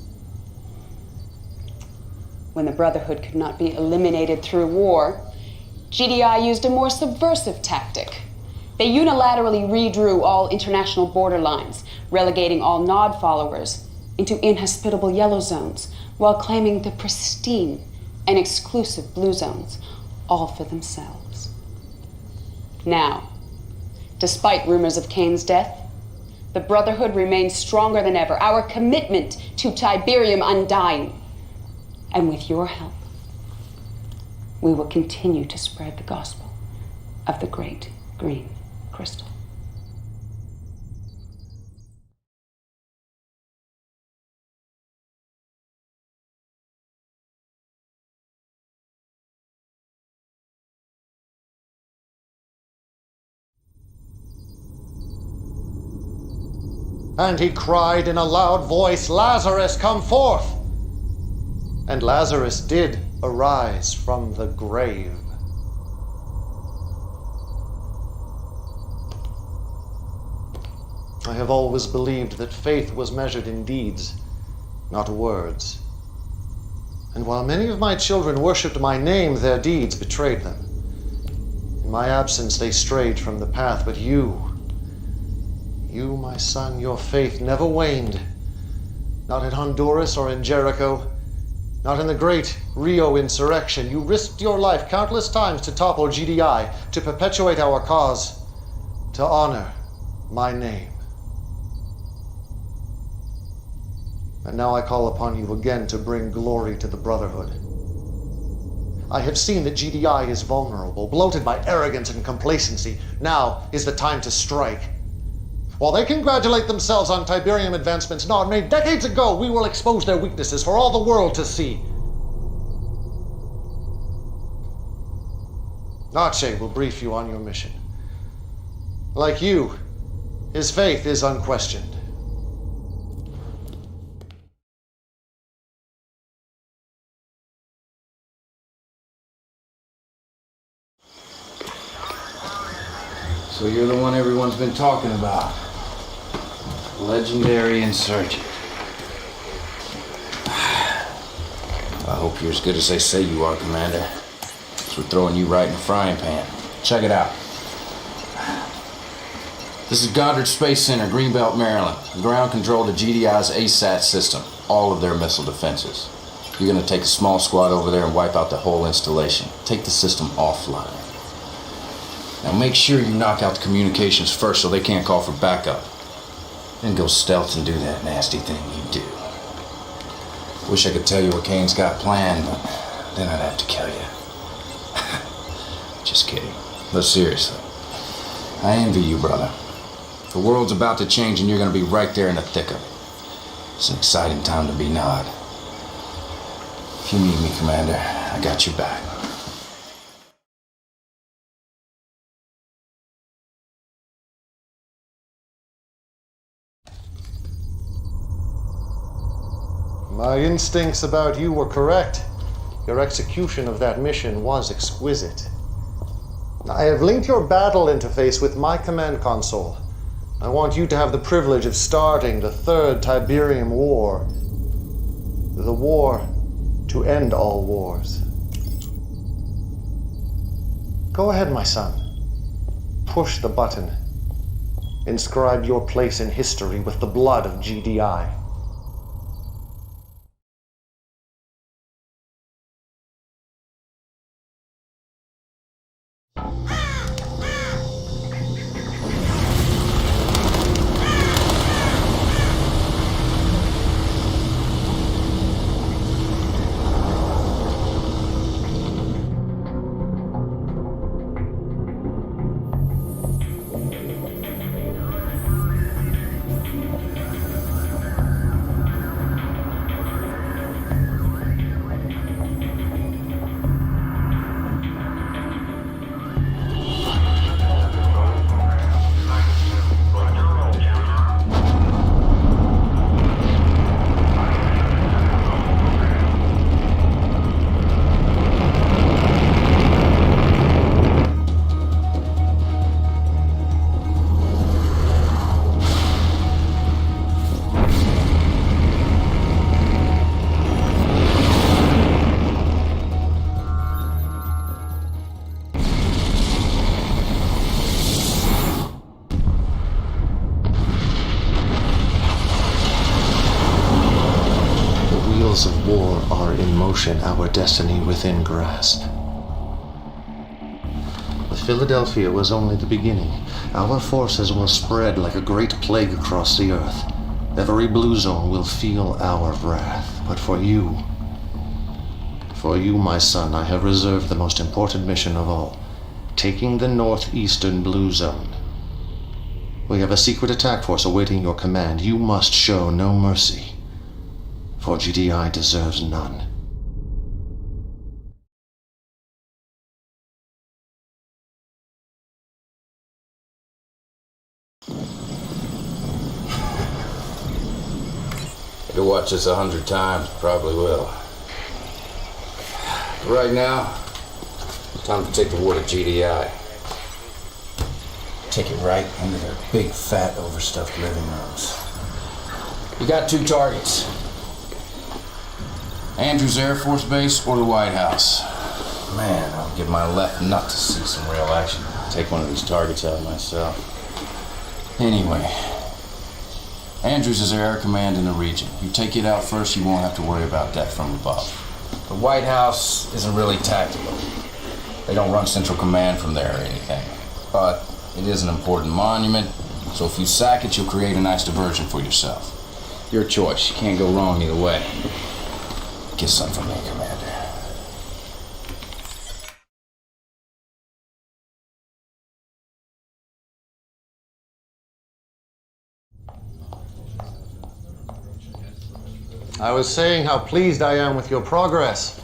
When the Brotherhood could not be eliminated through war, GDI used a more subversive tactic. They unilaterally redrew all international border lines, relegating all Nod followers into inhospitable yellow zones, while claiming the pristine and exclusive blue zones, all for themselves. Now, despite rumors of Kane's death, the Brotherhood remains stronger than ever, our commitment to Tiberium undying. And with your help, we will continue to spread the gospel of the great green crystal. And he cried in a loud voice, "Lazarus, come forth!" And Lazarus did arise from the grave. I have always believed that faith was measured in deeds, not words. And while many of my children worshipped my name, their deeds betrayed them. In my absence, they strayed from the path, but you, my son, your faith never waned. Not in Honduras or in Jericho, not in the great Rio insurrection. You risked your life countless times to topple GDI, to perpetuate our cause, to honor my name. And now I call upon you again to bring glory to the Brotherhood. I have seen that GDI is vulnerable, bloated by arrogance and complacency. Now is the time to strike. While they congratulate themselves on Tiberium advancements Nod made decades ago, we will expose their weaknesses for all the world to see. Nache will brief you on your mission. Like you, his faith is unquestioned. So you're the one everyone's been talking about. Legendary insurgent. I hope you're as good as they say you are, Commander. So we're throwing you right in the frying pan. Check it out. This is Goddard Space Center, Greenbelt, Maryland. Ground control to GDI's ASAT system. All of their missile defenses. You're gonna take a small squad over there and wipe out the whole installation. Take the system offline. Now make sure you knock out the communications first so they can't call for backup. Then go stealth and do that nasty thing you do. Wish I could tell you what Kane's got planned, but then I'd have to kill you. Just kidding. But seriously, I envy you, brother. The world's about to change and you're gonna be right there in the thick of it. It's an exciting time to be Nod. If you need me, Commander, I got your back. My instincts about you were correct. Your execution of that mission was exquisite. I have linked your battle interface with my command console. I want you to have the privilege of starting the Third Tiberium War. The war to end all wars. Go ahead, my son. Push the button. Inscribe your place in history with the blood of GDI. wheels of war are in motion, our destiny within grasp. But Philadelphia was only the beginning. Our forces will spread like a great plague across the earth. Every blue zone will feel our wrath. But for you, my son, I have reserved the most important mission of all, taking the northeastern blue zone. We have a secret attack force awaiting your command. You must show no mercy, for GDI deserves none. I could watch this 100 times, probably will. But right now, time to take the war to GDI. Take it right into their big, fat, overstuffed living rooms. You got 2 targets. Andrews Air Force Base or the White House. Man, I'll give my left nut to see some real action. Take one of these targets out myself. Anyway, Andrews is Air Command in the region. You take it out first, you won't have to worry about death from above. The White House isn't really tactical. They don't run Central Command from there or anything. But it is an important monument, so if you sack it, you'll create a nice diversion for yourself. Your choice. You can't go wrong either way. Get some from me, Commander. I was saying how pleased I am with your progress.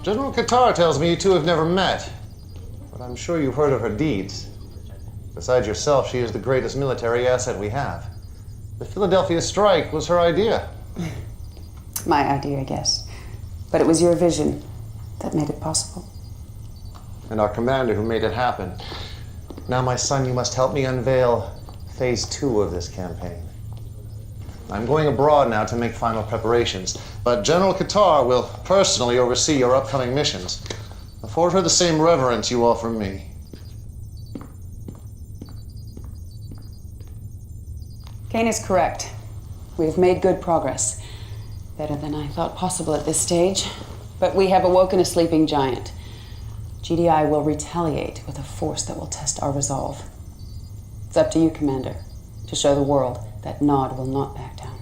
General Qatar tells me you two have never met, but I'm sure you've heard of her deeds. Besides yourself, she is the greatest military asset we have. The Philadelphia strike was her idea. My idea, yes. But it was your vision that made it possible. And our commander who made it happen. Now, my son, you must help me unveil phase 2 of this campaign. I'm going abroad now to make final preparations, but General Qatar will personally oversee your upcoming missions. Afford her the same reverence you offer me. Kane is correct. We have made good progress. Better than I thought possible at this stage. But we have awoken a sleeping giant. GDI will retaliate with a force that will test our resolve. It's up to you, Commander, to show the world that Nod will not back down.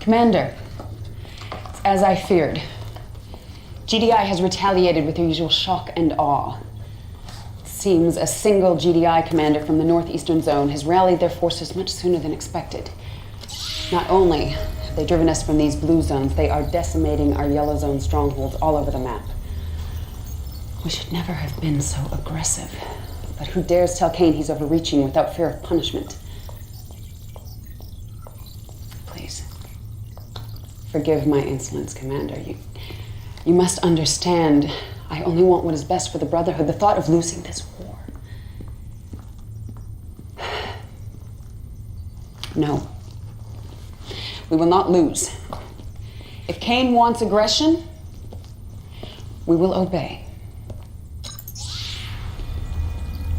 Commander, it's as I feared. GDI has retaliated with their usual shock and awe. It seems a single GDI commander from the northeastern zone has rallied their forces much sooner than expected. Not only have they driven us from these blue zones, they are decimating our yellow zone strongholds all over the map. We should never have been so aggressive. But who dares tell Kane he's overreaching without fear of punishment? Please. Forgive my insolence, Commander. You must understand, I only want what is best for the Brotherhood. The thought of losing this war. No. We will not lose. If Kane wants aggression, we will obey.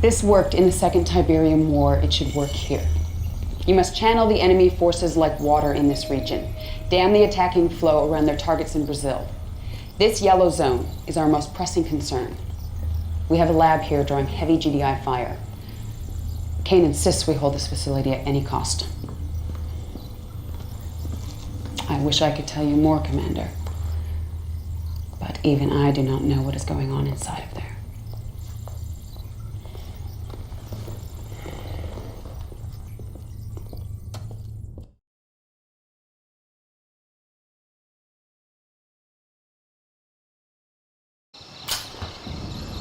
This worked in the Second Tiberium War. It should work here. You must channel the enemy forces like water in this region. Dam the attacking flow around their targets in Brazil. This yellow zone is our most pressing concern. We have a lab here drawing heavy GDI fire. Kane insists we hold this facility at any cost. I wish I could tell you more, Commander. But even I do not know what is going on inside of there.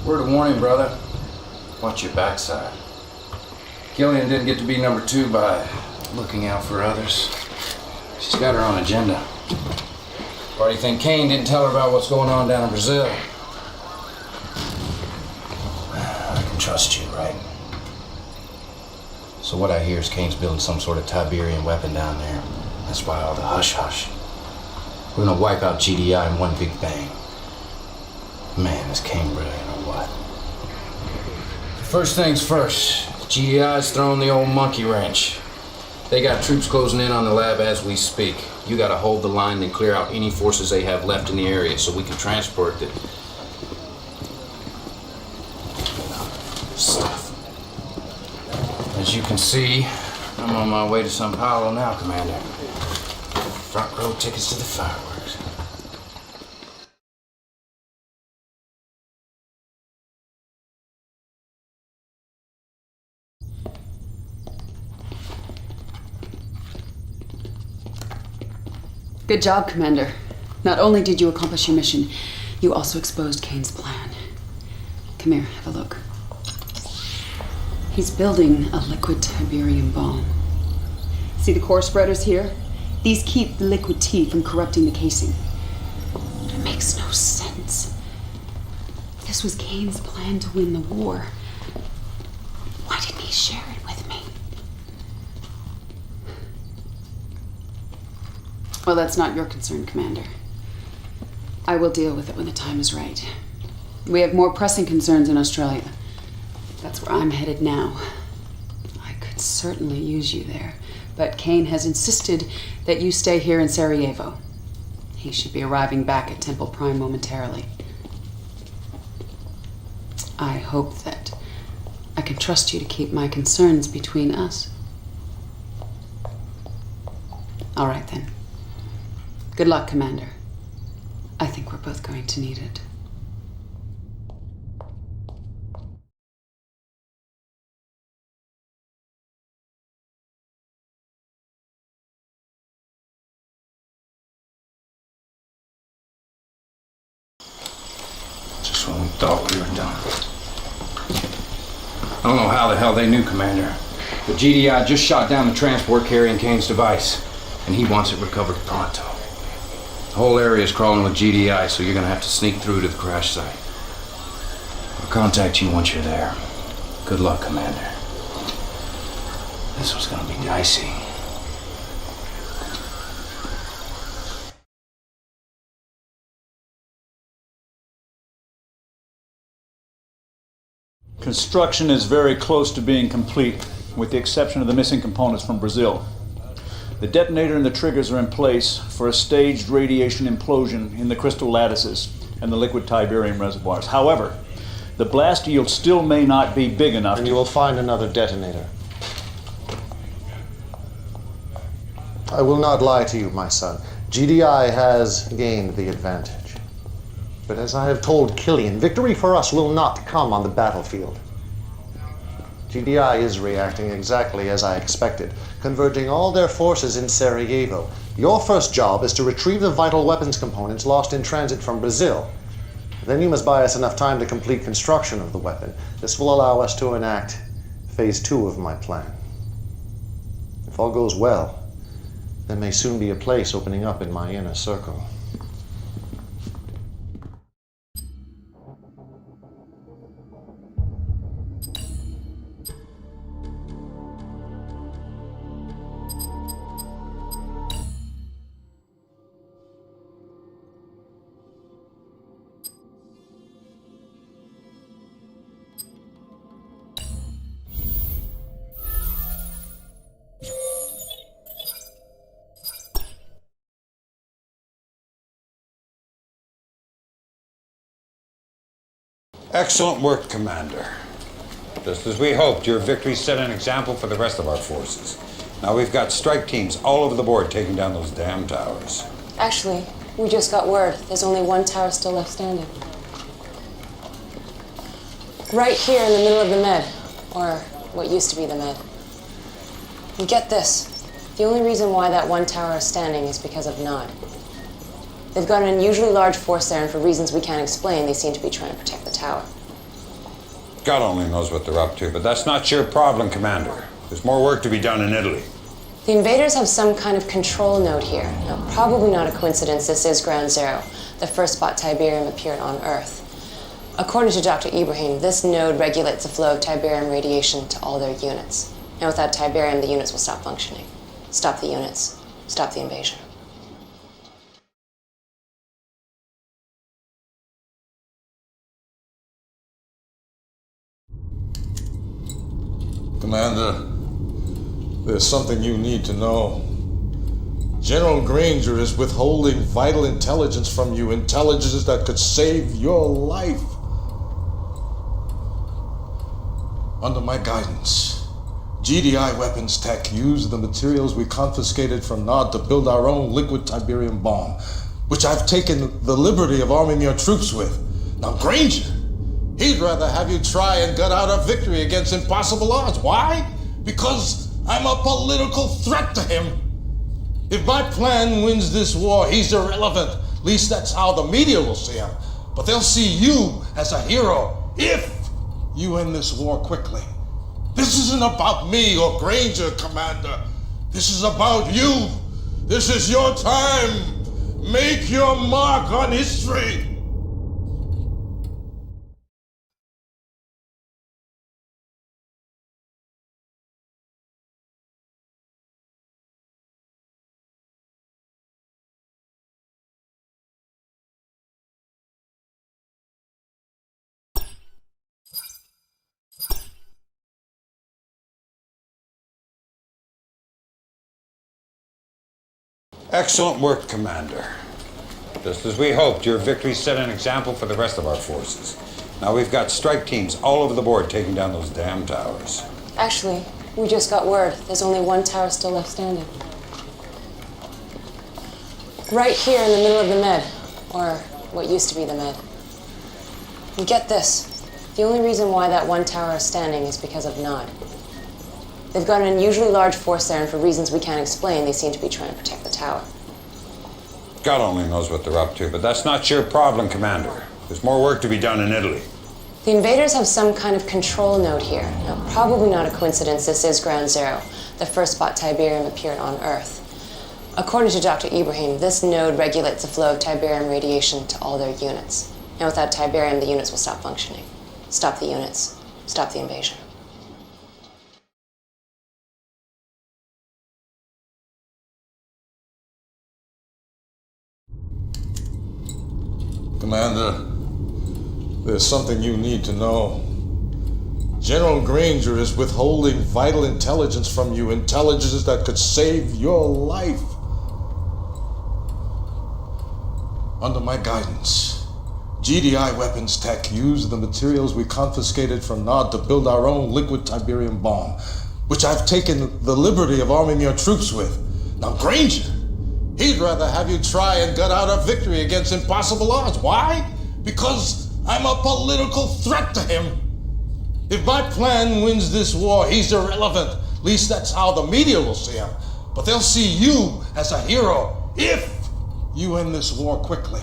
Word of warning, brother. Watch your backside. Killian didn't get to be number 2 by looking out for others. She's got her own agenda. Why do you think Kane didn't tell her about what's going on down in Brazil? I can trust you, right? So what I hear is Kane's building some sort of Tiberium weapon down there. That's why all the hush-hush. We're gonna wipe out GDI in one big bang. Man, is Kane brilliant or what? First things first, GDI's throwing the old monkey wrench. They got troops closing in on the lab as we speak. You gotta hold the line and clear out any forces they have left in the area so we can transport the stuff. As you can see, I'm on my way to Sao Paulo now, Commander. Front row tickets to the fireworks. Good job, Commander. Not only did you accomplish your mission, you also exposed Kane's plan. Come here, have a look. He's building a liquid Tiberium bomb. See the core spreaders here? These keep the liquid tea from corrupting the casing. It makes no sense. This was Kane's plan to win the war. Why didn't he share it with me? Well, that's not your concern, Commander. I will deal with it when the time is right. We have more pressing concerns in Australia. That's where I'm headed now. I could certainly use you there, but Kane has insisted that you stay here in Sarajevo. He should be arriving back at Temple Prime momentarily. I hope that I can trust you to keep my concerns between us. All right, then. Good luck, Commander. I think we're both going to need it. Just when we thought we were done. I don't know how the hell they knew, Commander, but GDI just shot down the transport carrying Kane's device, and he wants it recovered pronto. The whole area is crawling with GDI, so you're gonna have to sneak through to the crash site. I'll contact you once you're there. Good luck, Commander. This was gonna be dicey. Construction is very close to being complete, with the exception of the missing components from Brazil. The detonator and the triggers are in place for a staged radiation implosion in the crystal lattices and the liquid Tiberium reservoirs. However, the blast yield still may not be big enough. And you will find another detonator. I will not lie to you, my son. GDI has gained the advantage. But as I have told Killian, victory for us will not come on the battlefield. GDI is reacting exactly as I expected, converging all their forces in Sarajevo. Your first job is to retrieve the vital weapons components lost in transit from Brazil. Then you must buy us enough time to complete construction of the weapon. This will allow us to enact phase 2 of my plan. If all goes well, there may soon be a place opening up in my inner circle. Excellent work, Commander. Just as we hoped, your victory set an example for the rest of our forces. Now we've got strike teams all over the board taking down those damn towers. Actually, we just got word. There's only one tower still left standing. Right here in the middle of the Med, or what used to be the Med. And get this, the only reason why that one tower is standing is because of Nod. They've got an unusually large force there, and for reasons we can't explain, they seem to be trying to protect the tower. God only knows what they're up to, but that's not your problem, Commander. There's more work to be done in Italy. The invaders have some kind of control node here. Now, probably not a coincidence this is Ground Zero, the first spot Tiberium appeared on Earth. According to Dr. Ibrahim, this node regulates the flow of Tiberium radiation to all their units. And without Tiberium, the units will stop functioning. Stop the units. Stop the invasion. Commander, there's something you need to know. General Granger is withholding vital intelligence from you, intelligence that could save your life. Under my guidance, GDI Weapons Tech used the materials we confiscated from Nod to build our own liquid Tiberium bomb, which I've taken the liberty of arming your troops with. Now, Granger, he'd rather have you try and gut out a victory against impossible odds. Why? Because I'm a political threat to him. If my plan wins this war, he's irrelevant. At least that's how the media will see him. But they'll see you as a hero if you end this war quickly. This isn't about me or Granger, Commander. This is about you. This is your time. Make your mark on history. Excellent work, Commander. Just as we hoped, your victory set an example for the rest of our forces. Now we've got strike teams all over the board taking down those damn towers. Actually, we just got word. There's only one tower still left standing. Right here in the middle of the Med, or what used to be the Med. And get this, the only reason why that one tower is standing is because of Nod. They've got an unusually large force there, and for reasons we can't explain, they seem to be trying to protect the tower. God only knows what they're up to, but that's not your problem, Commander. There's more work to be done in Italy. The invaders have some kind of control node here. Now, probably not a coincidence this is Ground Zero, the first spot Tiberium appeared on Earth. According to Dr. Ibrahim, this node regulates the flow of Tiberium radiation to all their units. And without Tiberium, the units will stop functioning. Stop the units. Stop the invasion. Commander, there's something you need to know. General Granger is withholding vital intelligence from you, intelligence that could save your life. Under my guidance, GDI Weapons Tech used the materials we confiscated from Nod to build our own liquid Tiberium bomb, which I've taken the liberty of arming your troops with. Now, Granger, he'd rather have you try and gut out a victory against impossible odds. Why? Because I'm a political threat to him. If my plan wins this war, he's irrelevant. At least that's how the media will see him. But they'll see you as a hero if you end this war quickly.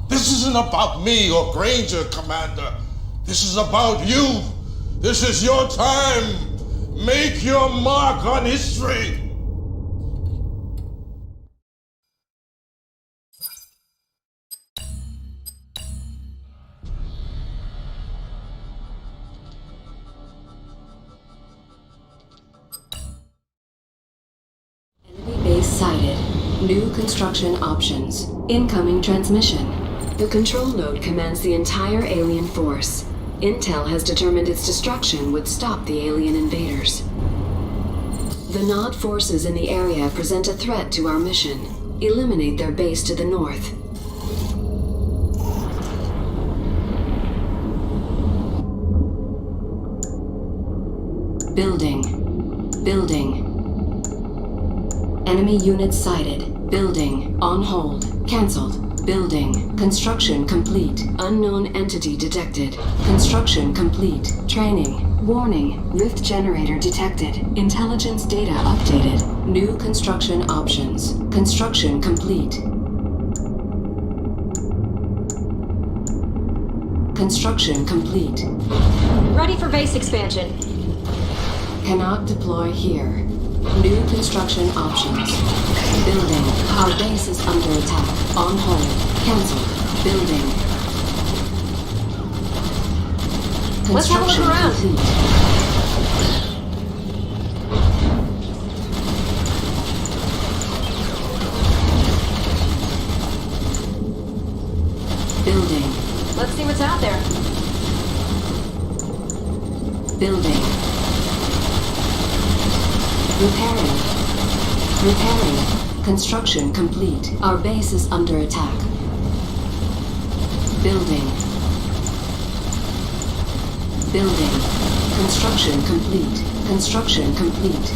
This isn't about me or Granger, Commander. This is about you. This is your time. Make your mark on history. Base sighted. New construction options. Incoming transmission. The control node commands the entire alien force. Intel has determined its destruction would stop the alien invaders. The Nod forces in the area present a threat to our mission. Eliminate their base to the north. Building. Building. Enemy units sighted. Building. On hold. Cancelled. Building. Construction complete. Unknown entity detected. Construction complete. Training. Warning. Rift generator detected. Intelligence data updated. New construction options. Construction complete. Construction complete. Ready for base expansion. Cannot deploy here. New construction options. Building. Our base is under attack. On hold. Cancelled. Building. Let's have a look around. Complete. out there. Building. Repairing. Repairing. Construction complete. Our base is under attack. Building. Building. Construction complete. Construction complete.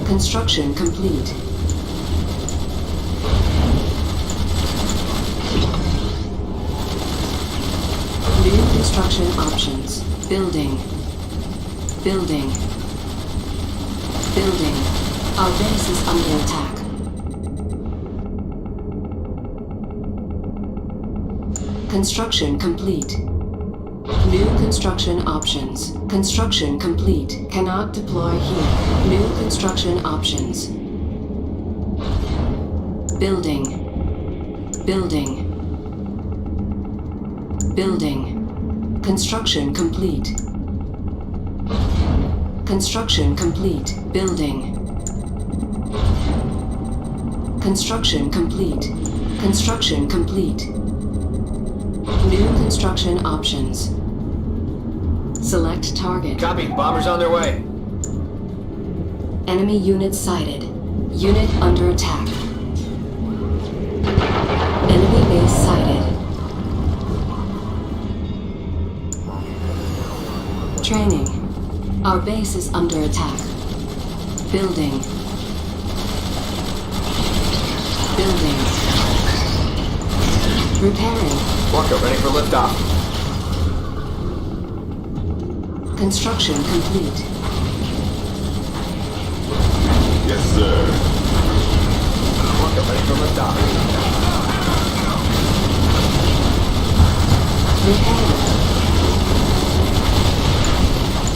Construction complete. New construction options. Building. Building. Building. Our base is under attack. Construction complete. New construction options. Construction complete. Cannot deploy here. New construction options. Building. Building. Building. Construction complete. Construction complete. Building. Construction complete. Construction complete. New construction options. Select target. Copy. Bombers on their way. Enemy unit sighted. Unit under attack. Enemy base sighted. Training. Our base is under attack. Building. Building. Repairing. Walker, ready for liftoff. Construction complete. Yes, sir. Walker, ready for liftoff. Repairing.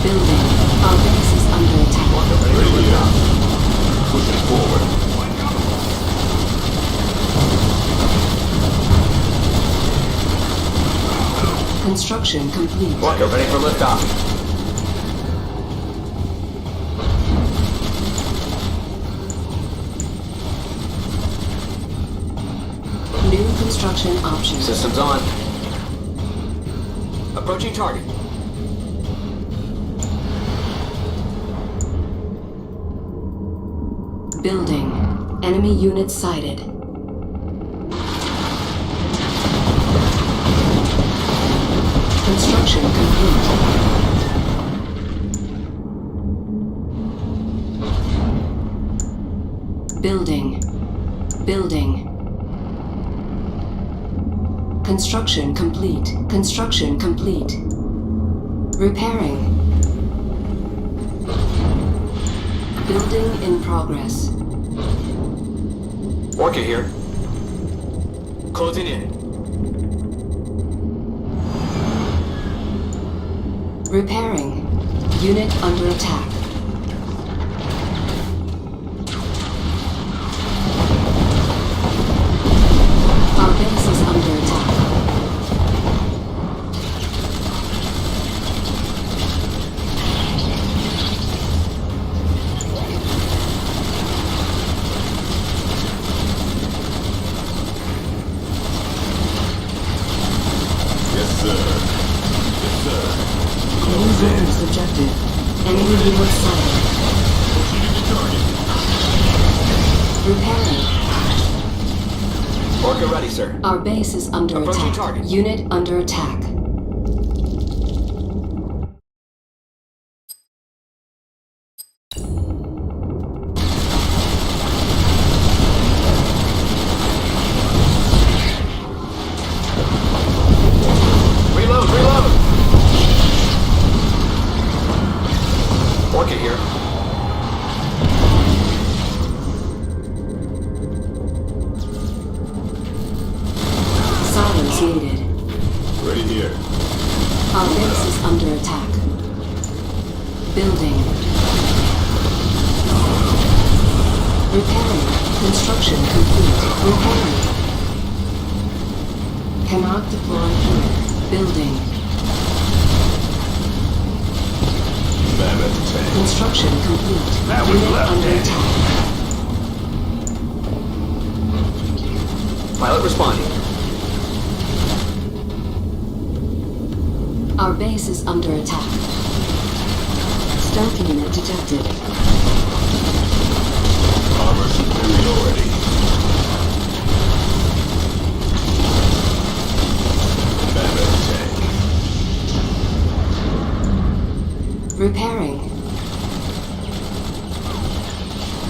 Building. Our base is under attack. Walker, ready for liftoff. Pushing forward. Construction complete. Walker, ready for liftoff. New construction options. Systems on. Approaching target. Building. Enemy unit sighted. Construction complete. Building. Building. Construction complete. Construction complete. Repairing. Building in progress. Orca here. Closing in. Repairing. Unit under attack. Our base is under attack. Yes, sir. Yes, sir. New zones objective. Enemy unit sighted. Repairing. Orca ready, sir. Our base is under Approaching attack. target. Unit under attack. Reload, reload. Orca here. Silence needed. Ready here. Our base is under attack. Building. Repairing. Construction complete. Repairing. Cannot deploy here. Building. Mammoth tank. Construction complete. That was Unit left under hand. attack. Pilot responding. Our base is under attack. Stealth unit detected. Armor superiority. Repairing.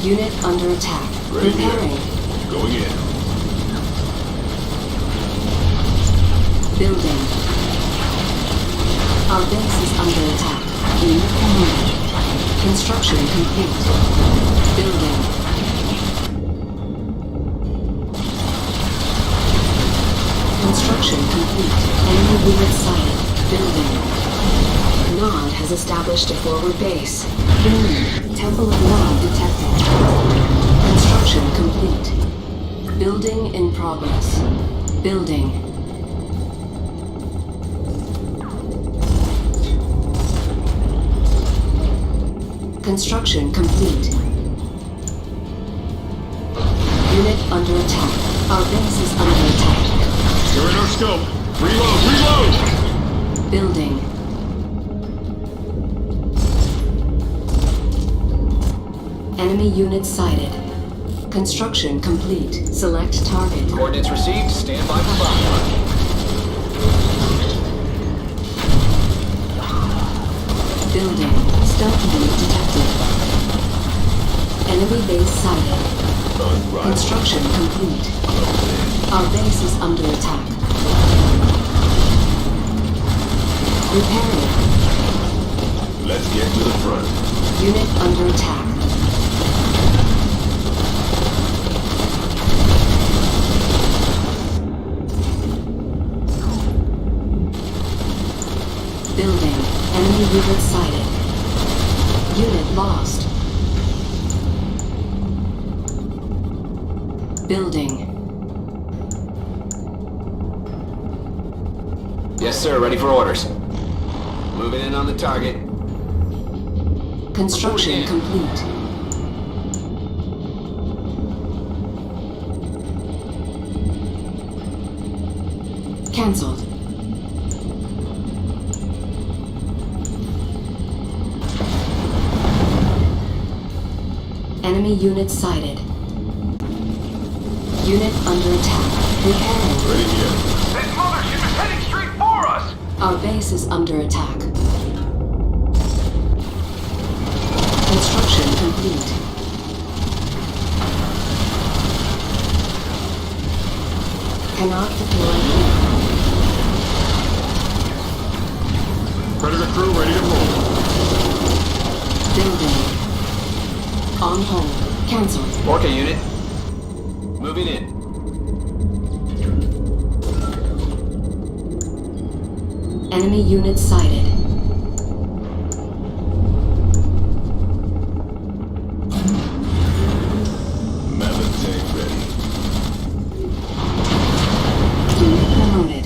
Unit under attack. Ready Repairing. here. Going in. Building. Our base is under attack. Unit promoted. Construction complete. Building. Construction complete. Enemy unit sighted. Building. Nod has established a forward base. Building. Temple of Nod detected. Construction complete. Building in progress. Building. Construction complete. Unit under attack. Our base is under attack. You're in our scope. Reload! Building. Enemy unit sighted. Construction complete. Select target. Coordinates received. Stand by for bomb run. Building. Stealth unit detected. Enemy base sighted. Construction complete. Our base is under attack. Repairing. Let's get to the front. Unit under attack. Building. Enemy unit sighted. Unit lost. Building. Yes, sir. Ready for orders. Moving in on the target. Construction complete. Cancelled. Enemy unit sighted. Unit under attack. Repairing. Ready here. This mothership is heading straight for us! Our base is under attack. Construction complete. Cannot deploy here. Predator crew ready to roll. Building. On hold. Cancelled. Orca unit. Moving in. Enemy unit sighted. Mammoth tank ready. Unit promoted.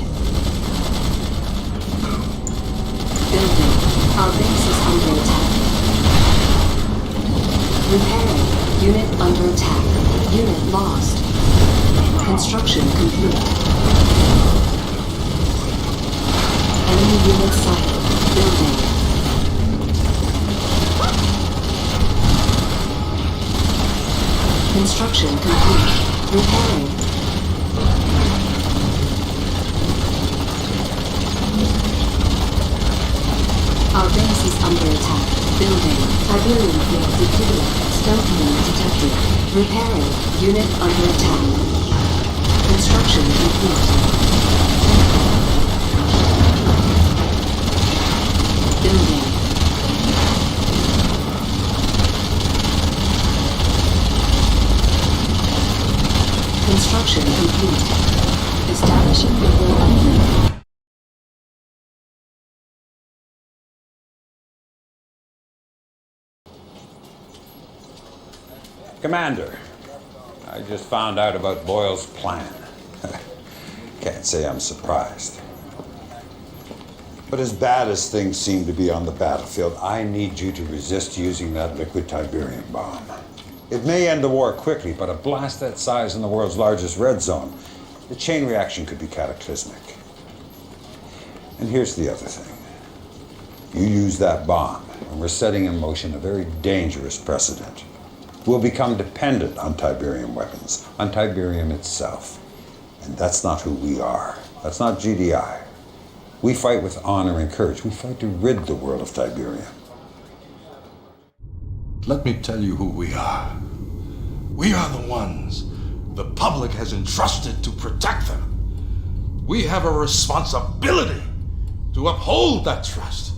Building. Our base is under attack. Repairing. Unit under attack. Unit lost. Construction complete. Enemy unit sighted. Building. Construction complete. Repairing. Our base is under attack. Building. Tiberium field depleted. Stealth unit detected. Repairing. Unit under attack. Construction complete. Building. Construction complete. Establishing nuclear uplink. Commander, I just found out about Boyle's plan. Can't say I'm surprised. But as bad as things seem to be on the battlefield, I need you to resist using that liquid Tiberium bomb. It may end the war quickly, but a blast that size in the world's largest red zone The chain reaction could be cataclysmic. And here's the other thing. You use that bomb, and we're setting in motion a very dangerous precedent. We'll become dependent on Tiberium weapons, on Tiberium itself. And that's not who we are. That's not GDI. We fight with honor and courage. We fight to rid the world of Tiberium. Let me tell you who we are. We are the ones the public has entrusted to protect them. We have a responsibility to uphold that trust.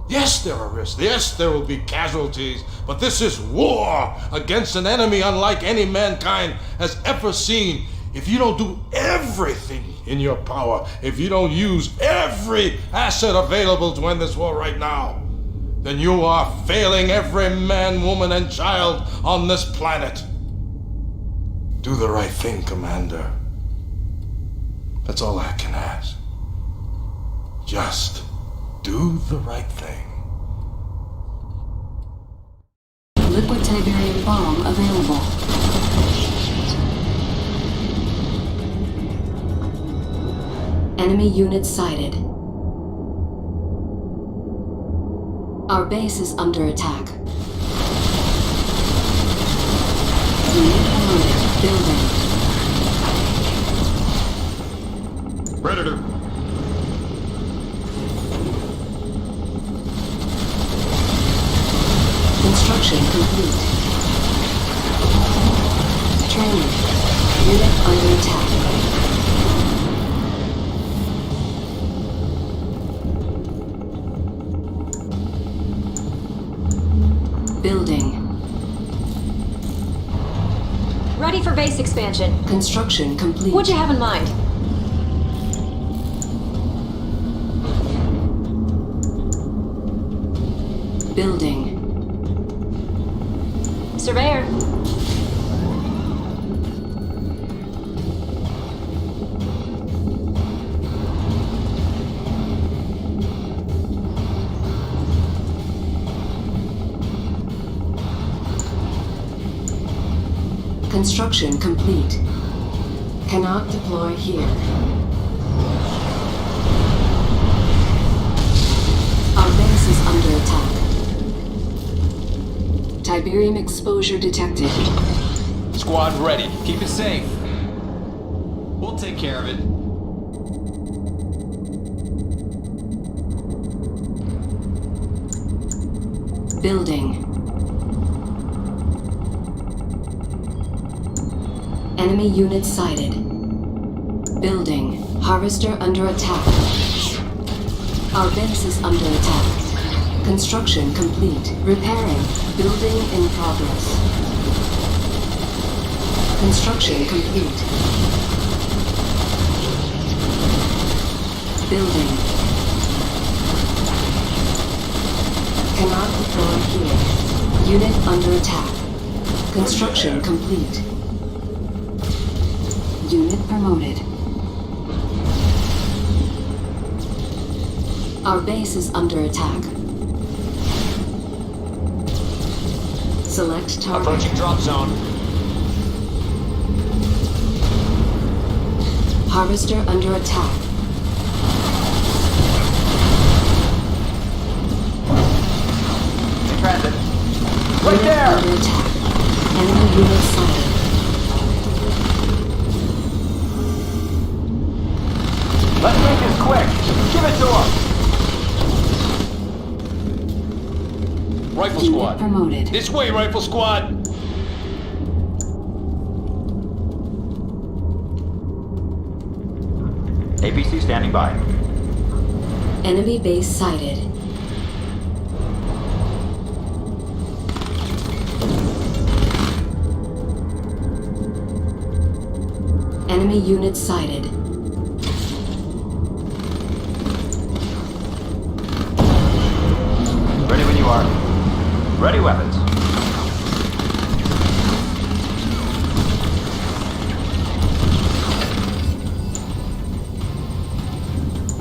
Yes, there are risks. Yes, there will be casualties. But this is war against an enemy unlike any mankind has ever seen. If you don't do everything in your power, if you don't use every asset available to end this war right now, then you are failing every man, woman, and child on this planet. Do the right thing, Commander. That's all I can ask. Just do the right thing. Liquid Tiberium bomb available. Enemy units sighted. Our base is under attack. Building. Predator. Construction complete. Training. Unit under attack. Building. Ready for base expansion. Construction complete. What'd you have in mind? Building. Surveyor. Construction complete. Cannot deploy here. Our base is under attack. Tiberium exposure detected. Squad ready. Keep it safe. We'll take care of it. Building. Enemy units sighted. Building. Harvester under attack. Our base is under attack. Construction complete. Repairing. Building in progress. Construction complete. Building. Cannot deploy here. Unit under attack. Construction complete. Unit promoted. Our base is under attack. Select target. Approaching drop zone. Harvester under attack. Transit. Right there! Under attack. Enemy unit sighted. Let's make this quick. Give it to him. Rifle Unit squad. promoted. This way, rifle squad. APC standing by. Enemy base sighted. Enemy unit sighted. Ready when you are. Ready weapons.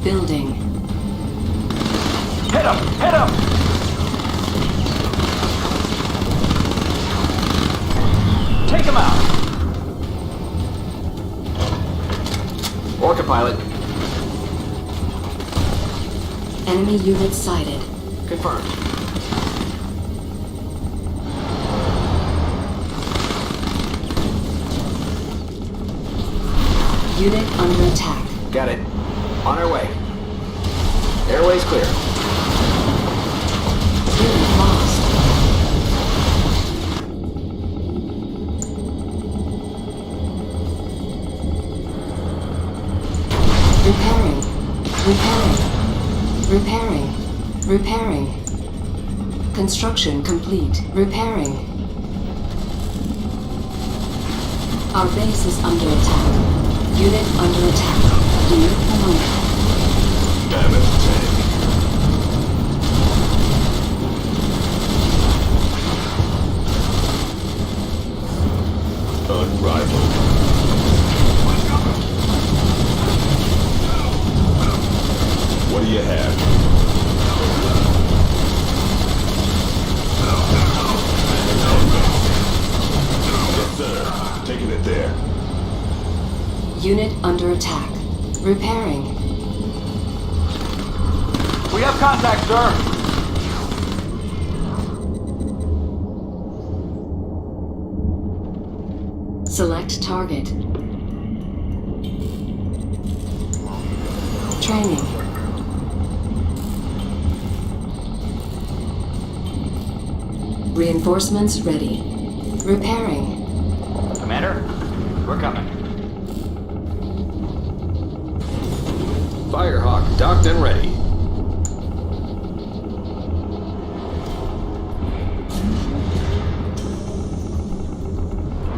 Building. Hit him! Hit him! Take him out! pilot. Enemy unit sighted. Confirmed. Unit under attack. Got it. On our way. Airway's clear. Unit lost. Repairing. Repairing. Construction complete. Repairing. Our base is under attack. Unit under attack. Unit promoted. Damn it, tank. Unrivaled. What do you have? Yes, sir. Taking it there. Unit under attack. Repairing. We have contact, sir. Select target. Training. Reinforcements ready. Repairing. Commander, we're coming. Firehawk docked and ready.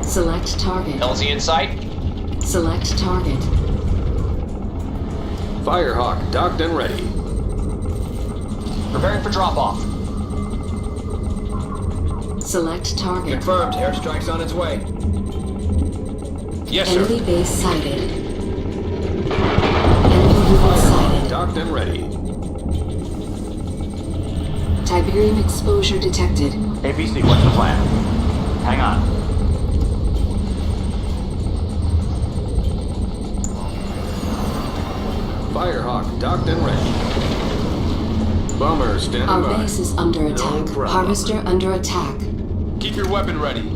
Select target. LZ in sight. Select target. Firehawk docked and ready. Preparing for drop-off. Select target. Confirmed. Airstrike's on its way. Yes, sir. Enemy base sighted. Enemy unit sighted. Docked and ready. Tiberium exposure detected. APC, what's the plan? Hang on. Firehawk docked and ready. Bomber standing Our by. base is under No attack. problem. Harvester under attack. Keep your weapon ready.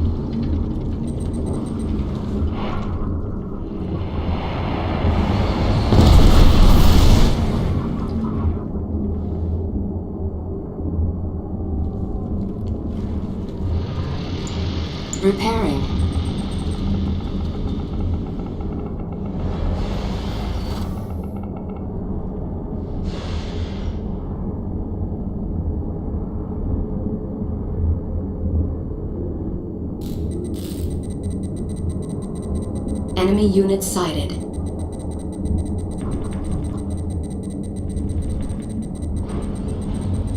Repairing. Enemy unit sighted.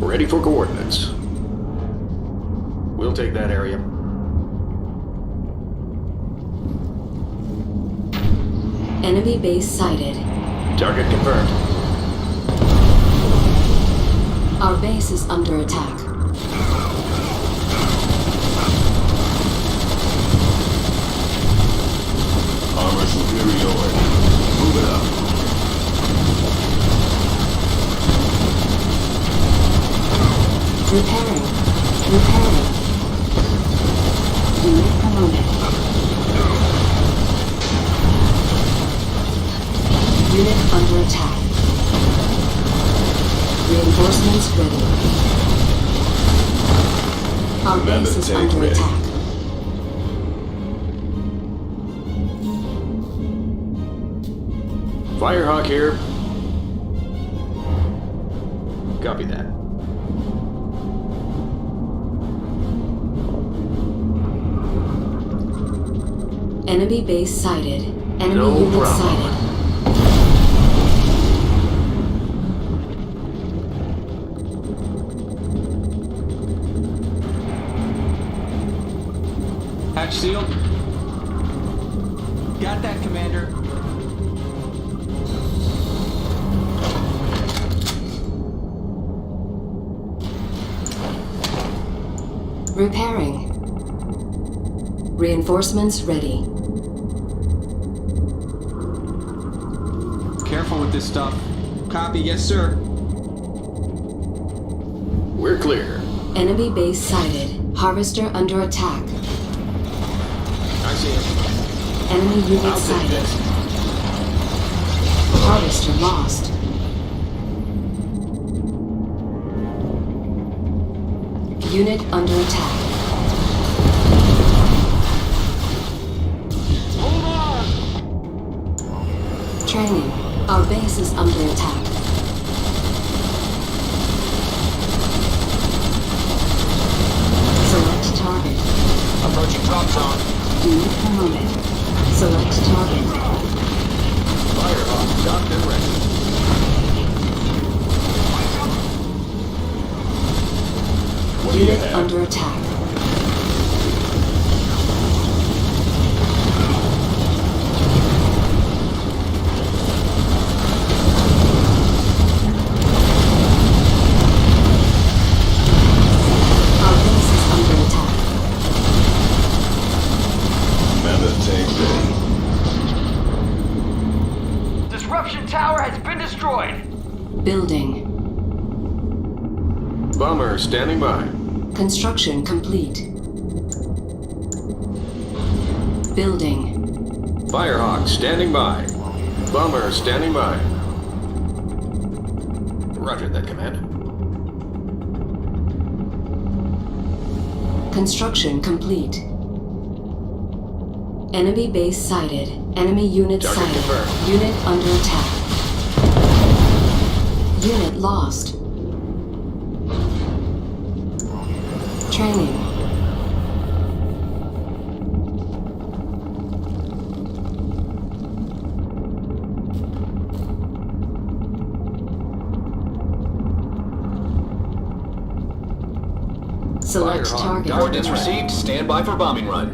Ready for coordinates. We'll take that area. Enemy base sighted. Target confirmed. Our base is under attack. Armor superiority. Move it up. Repairing. Unit promoted. Unit under attack. Reinforcements ready. Our base is tank under ready. attack. Firehawk here. Copy that. Enemy base sighted. Enemy No unit problem. sighted. Hatch sealed. Got that, Commander. Repairing. Reinforcements ready. careful with this stuff. Copy, yes, sir. We're clear. Enemy base sighted. Harvester under attack. I see him. Enemy unit I'll take sighted. this. Harvester lost. Unit under attack. Hold on! Training. Our base is under attack. Select target. Approaching drop zone. Unit promoted. Select target. Firehawk, docked and ready. What do you Unit have? under attack. Our base is under attack. Mammoth tank ready. Disruption tower has been destroyed. Building. Bomber standing by. Construction complete. Building. Firehawk standing by. Bomber standing by. Roger that, Commander. Construction complete. Enemy base sighted. Enemy unit Target sighted. confirmed. Unit under attack. Unit lost. Training. Select Firehawk, target. coordinates received. Stand by for bombing run.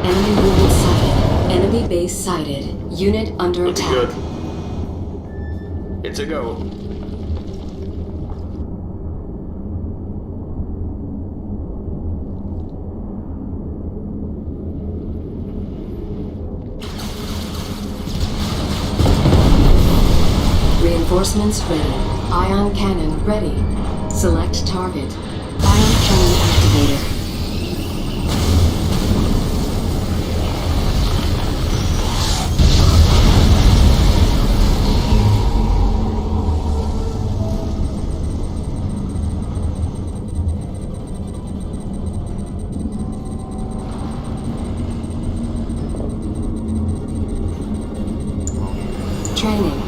Enemy unit sighted. Enemy base sighted. Unit under Looking attack. good. It's a go. Reinforcements ready. Ion cannon ready. Select target. Ion cannon activated. Training.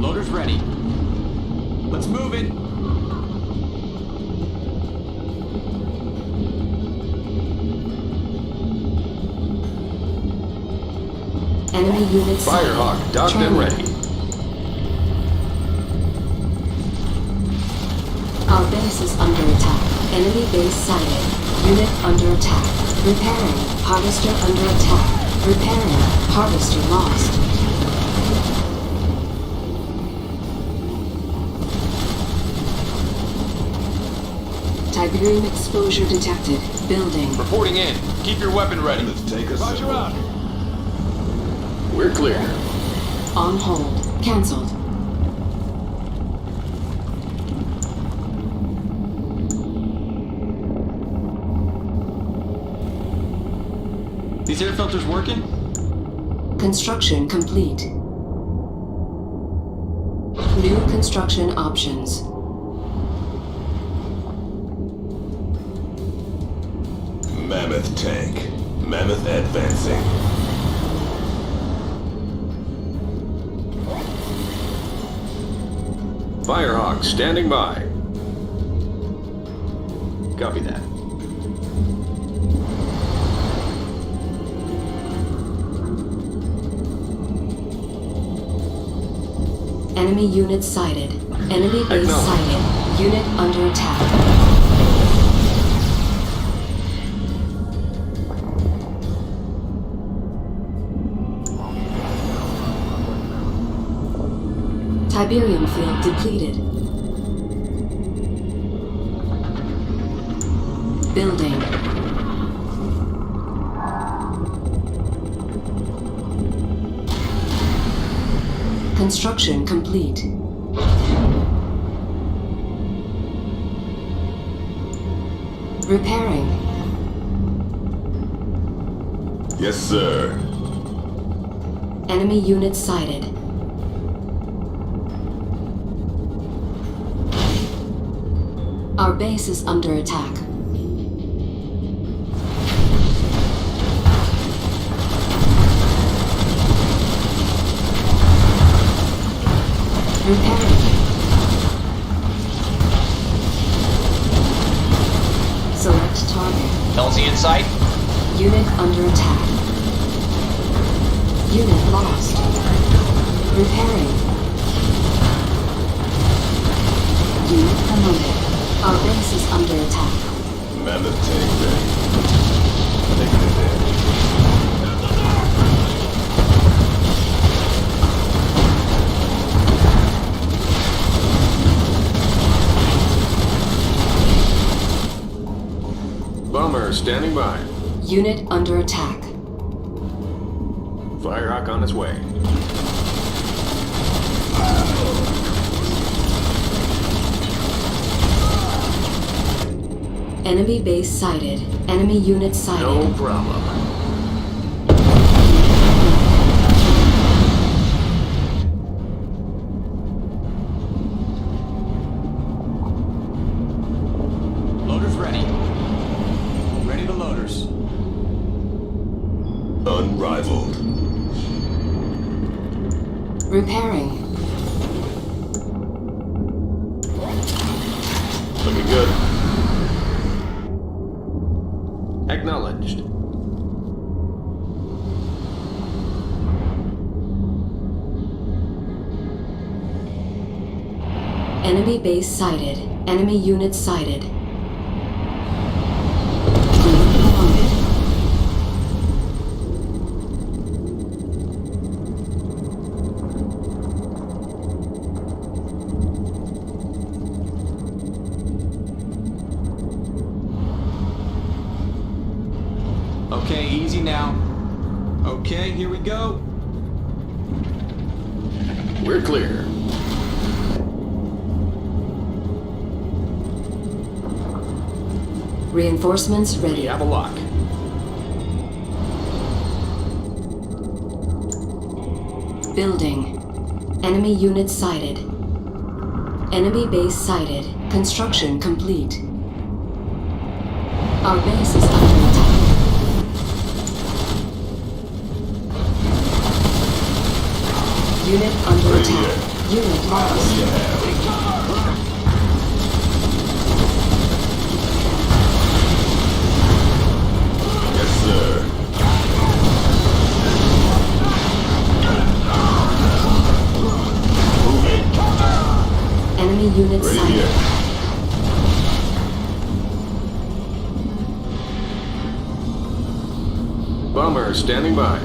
Loader's ready. Let's move it. Enemy unit sighted. Firehawk, docked and Training. ready. Our base is under attack. Enemy base sighted. Unit under attack. Repairing. Harvester under attack. Repairing. Harvester lost. Tiberium exposure detected. Building. Reporting in. Keep your weapon ready. Take us. Roger out. We're clear. On hold. Cancelled. These air filters working? Construction complete. New construction options. Mammoth tank. Mammoth advancing. Firehawk standing by. Copy that. Enemy unit sighted. Enemy base Acknowledged. sighted. Unit under attack. Tiberium field depleted. Building. Construction complete. Repairing. Yes, sir. Enemy unit sighted. Our base is under attack. Repairing. Select target. LZ in sight. Unit under attack. Unit lost. Repairing. Unit promoted. Our base is under attack. Mammoth tank ready. Taking it in. Bomber standing by. Unit under attack. Firehawk on its way. Enemy base sighted. Enemy unit sighted. No problem. Loaders ready. Ready the loaders. Unrivaled. Repairing. Looking good. Acknowledged. Enemy base sighted. Enemy unit sighted. Okay, easy now. Okay, here we go. We're clear. Reinforcements ready. We have a lock. Building. Enemy unit sighted. Enemy base sighted. Construction complete. Our base is under attack. Unit under attack. Unit lost. Yes, sir. Moving. Enemy unit Ready sighted. here. Bomber standing by.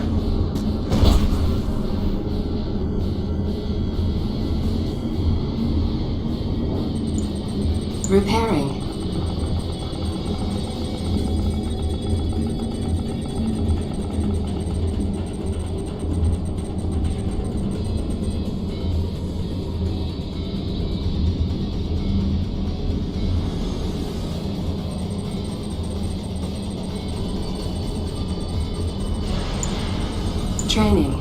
Repairing. Training.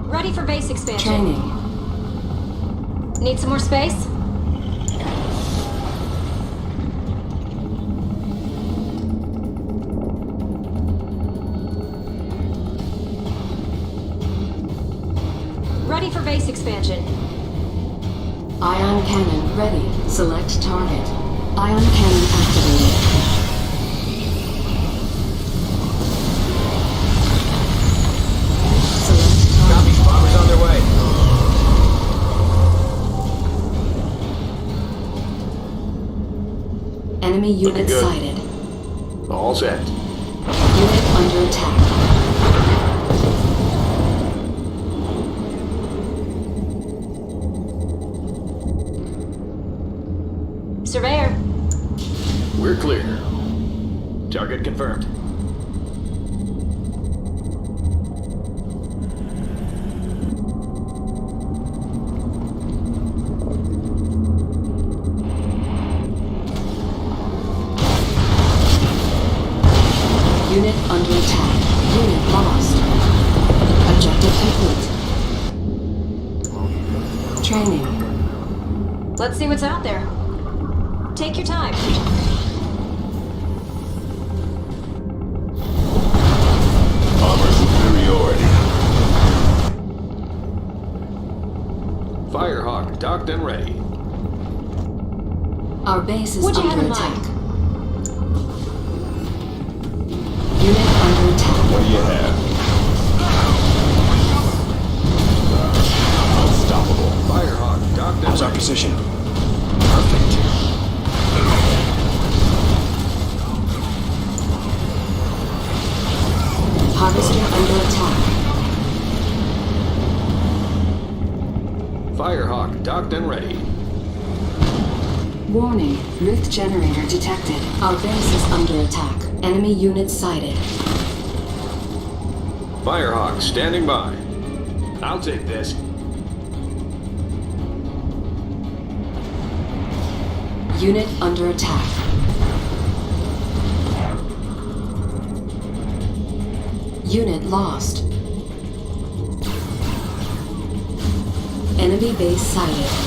Ready for base expansion. Training. Need some more space? Ready for base expansion. Ion cannon ready. Select target. Ion cannon activated. Copy. Bombers on their way. Enemy unit good. sighted. All set. under attack. Unit lost. Objective complete. Training. Let's see what's out there. Take your time. Armor superiority. Firehawk docked and ready. Our base is What'd you under have in attack. mind? Unit under attack. What do you have? Unstoppable. Firehawk docked and How's our ready. position? Perfect. Harvester under attack. Firehawk docked and ready. Warning, rift generator detected. Our base is under attack. Enemy unit sighted. Firehawk standing by. I'll take this. Unit under attack. Unit lost. Enemy base sighted.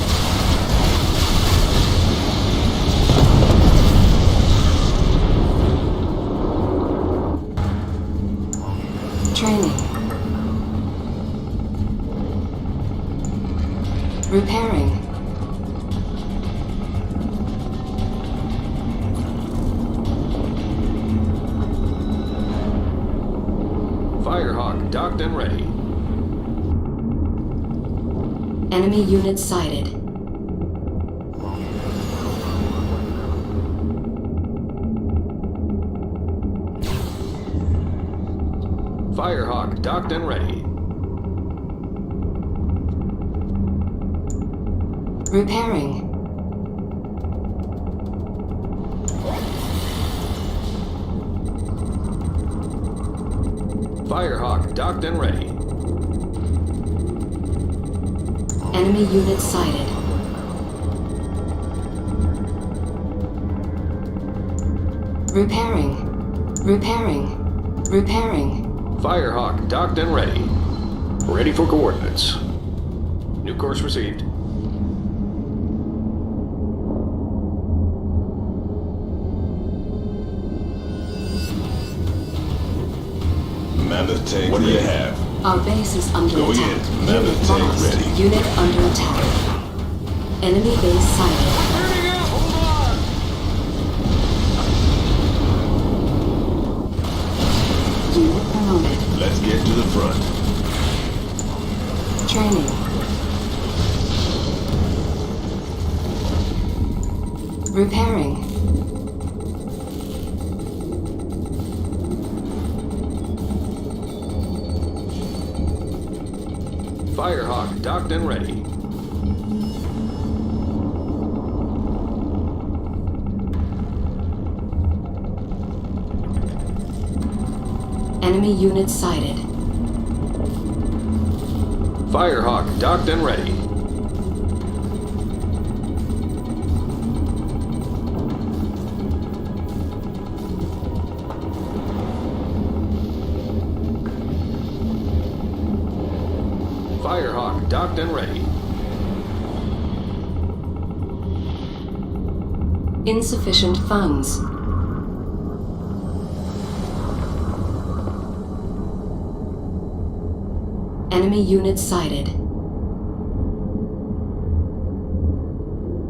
Training. Repairing. Firehawk docked and ready. Enemy unit sighted. Firehawk docked and ready. Repairing. Firehawk docked and ready. Enemy unit sighted. Repairing. Repairing. Repairing. Firehawk docked and ready. Ready for coordinates. New course received. Mammoth tank. What do you have? Our base is under Going attack. in. Mammoth Unit tank lost. ready. Unit under attack. Enemy base sighted. Unit promoted. Let's get to the front. Training. Repairing. Firehawk docked and ready. Enemy unit sighted. Firehawk docked and ready. Firehawk docked and ready. Insufficient funds. Enemy unit sighted.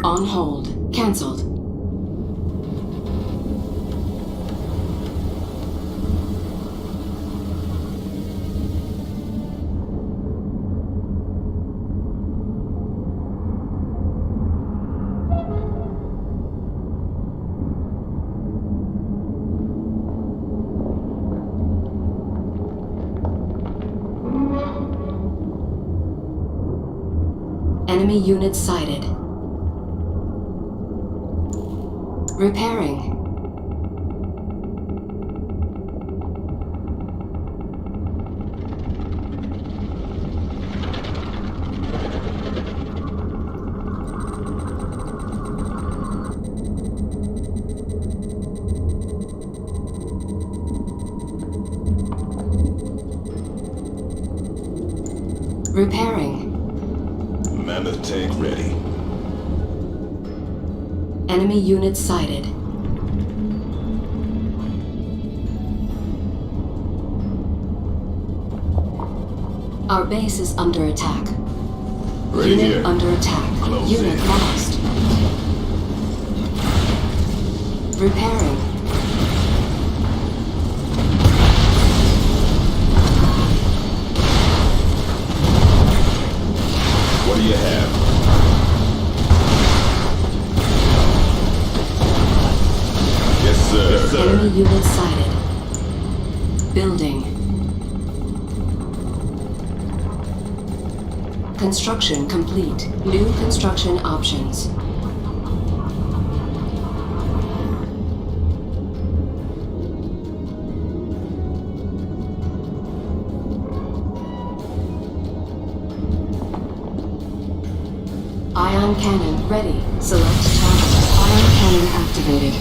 On hold. Cancelled. Enemy unit sighted. Repairing. Repairing. Mammoth tank ready. Enemy unit sighted. Our base is under attack. Right Unit here. under attack. Close Unit in. lost. Repairing. What do you have? Yes, sir. Yes, sir. Enemy unit sighted. Building. Construction complete. New construction options. Ion cannon ready. Select target. Ion cannon activated.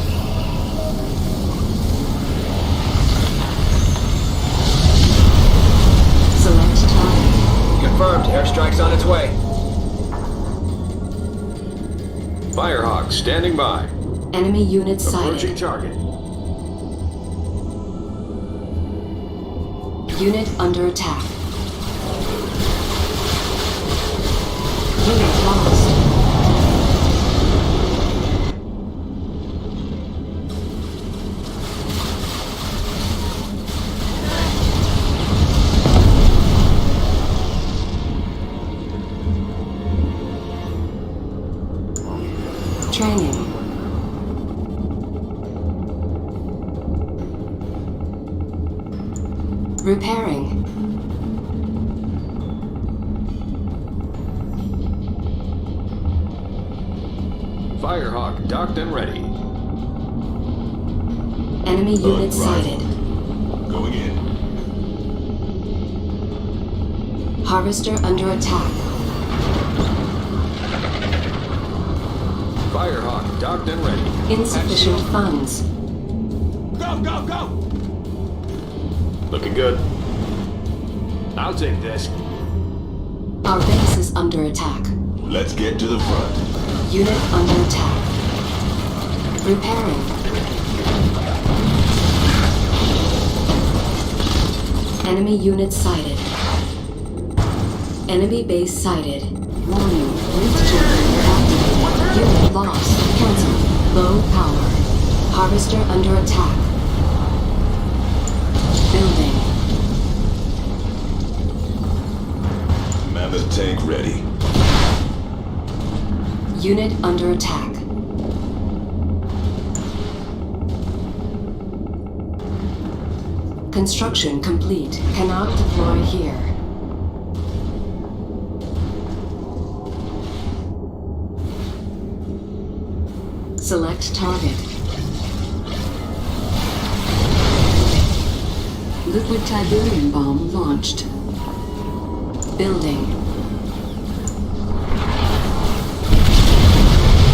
Select target. Confirmed. Airstrike's on its way. Firehawk standing by. Enemy unit Approaching sighted. target. Unit under attack. Unit lost. Training. Repairing. Firehawk docked and ready. Enemy unit sighted. Going in. Harvester under attack. Firehawk docked and ready. Insufficient funds. Go, go, go! Looking good. I'll take this. Our base is under attack. Let's get to the front. Unit under attack. Repairing. Enemy unit sighted. Enemy base sighted. Warning. Rift generator activated. Unit lost. Cancel. Low power. Harvester under attack. Building. Mammoth tank ready. Unit under attack. Construction complete. Cannot deploy here. Select target. Liquid Tiberium bomb launched. Building.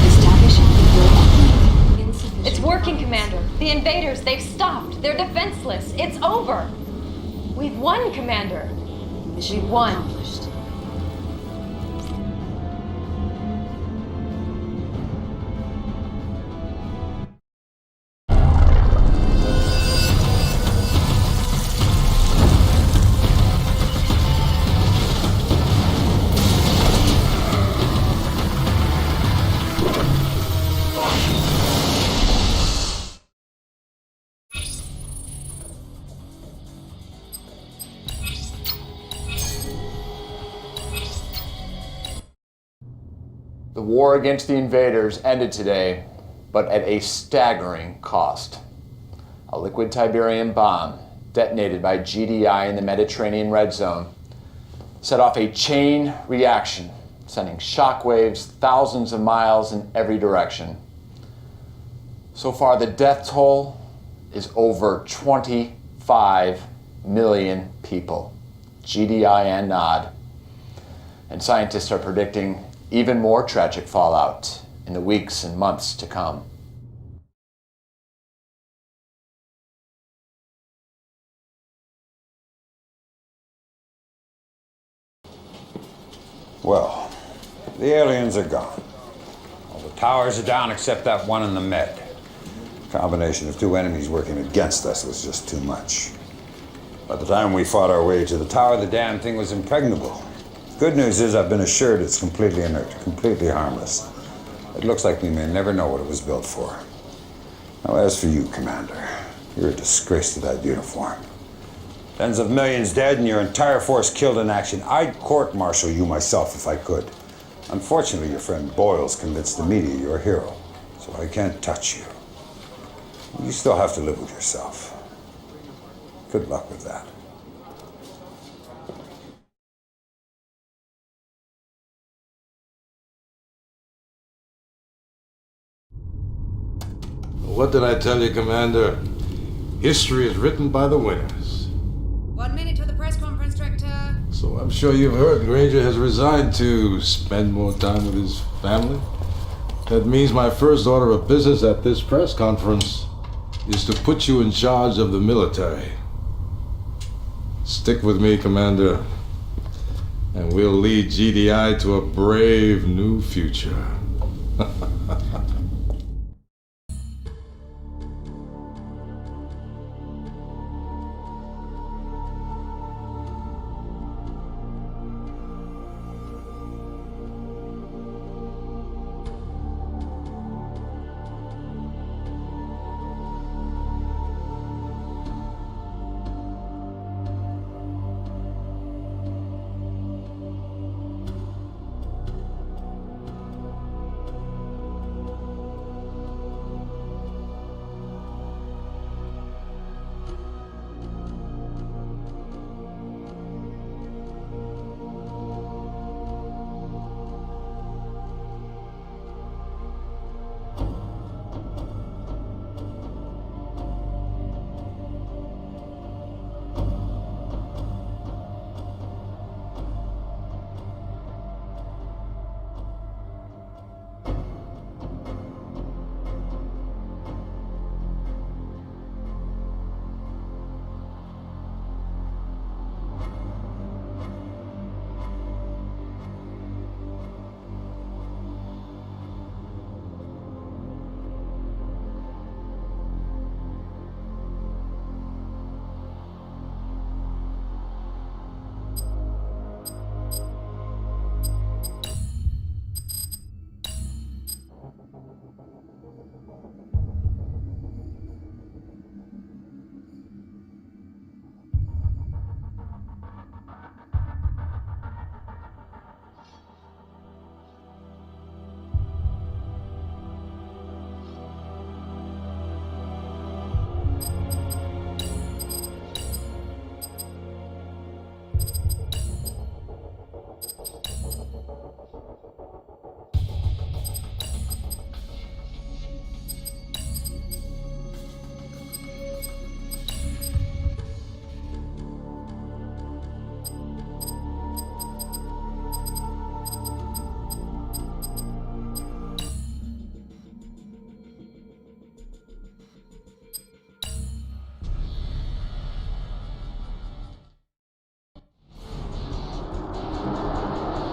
Establishing nuclear uplink. It's working, Commander. The invaders, they've stopped. They're defenseless. It's over. We've won, Commander. Mission We've won. accomplished. The war against the invaders ended today, but at a staggering cost. A liquid Tiberium bomb detonated by GDI in the Mediterranean Red Zone set off a chain reaction, sending shockwaves thousands of miles in every direction. So far, the death toll is over 25 million people, GDI and NOD. And scientists are predicting even more tragic fallout in the weeks and months to come. Well, the aliens are gone. All the towers are down except that one in the Med. Combination of two enemies working against us was just too much. By the time we fought our way to the tower, the damn thing was impregnable. Good news is I've been assured it's completely inert, completely harmless. It looks like we may never know what it was built for. Now, as for you, Commander, you're a disgrace to that uniform. Tens of millions dead and your entire force killed in action. I'd court-martial you myself if I could. Unfortunately, your friend Boyle's convinced the media you're a hero, so I can't touch you. You still have to live with yourself. Good luck with that. What did I tell you, Commander? History is written by the winners. 1 minute to the press conference, Director. So I'm sure you've heard Granger has resigned to spend more time with his family. That means my first order of business at this press conference is to put you in charge of the military. Stick with me, Commander, and we'll lead GDI to a brave new future.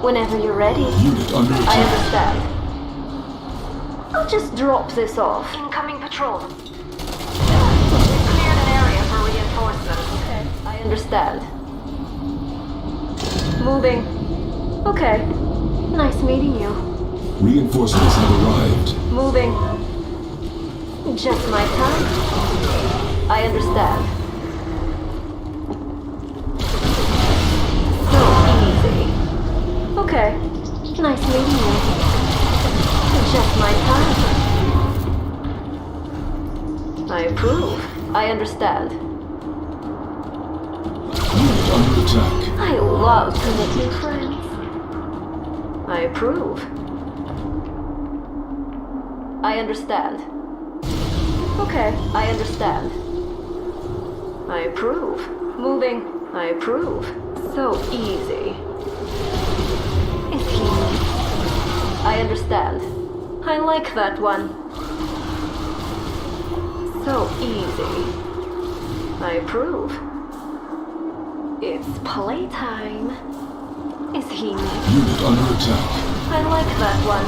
Whenever you're ready. Unit under attack. I understand. I'll just drop this off. Incoming patrol. We've cleared an area for reinforcements. Okay. I understand. Moving. Okay. Nice meeting you. Reinforcements have arrived. Moving. Just my time. I understand. So easy. Okay. Nice meeting you. Just my time. I approve. I understand. Unit under attack. I love to make new friends. I approve. I understand. Okay, I understand. I approve. Moving. I approve. So easy. Is he? I understand. I like that one. So easy. I approve. It's playtime. Is he? Unit under attack. I like that one.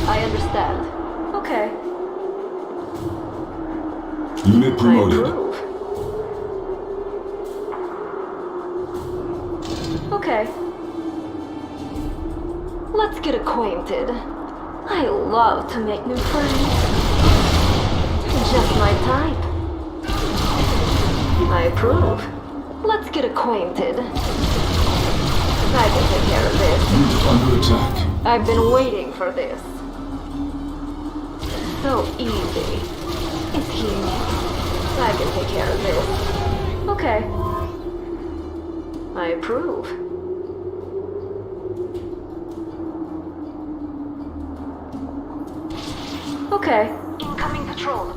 I understand. Okay. Unit promoted. I approve. Okay. Let's get acquainted. I love to make new friends. Just my type. I approve. Let's get acquainted. I can take care of this. Unit under attack. I've been waiting for this. So easy. It's here. I can take care of this. Okay. I approve. Okay. Incoming patrol.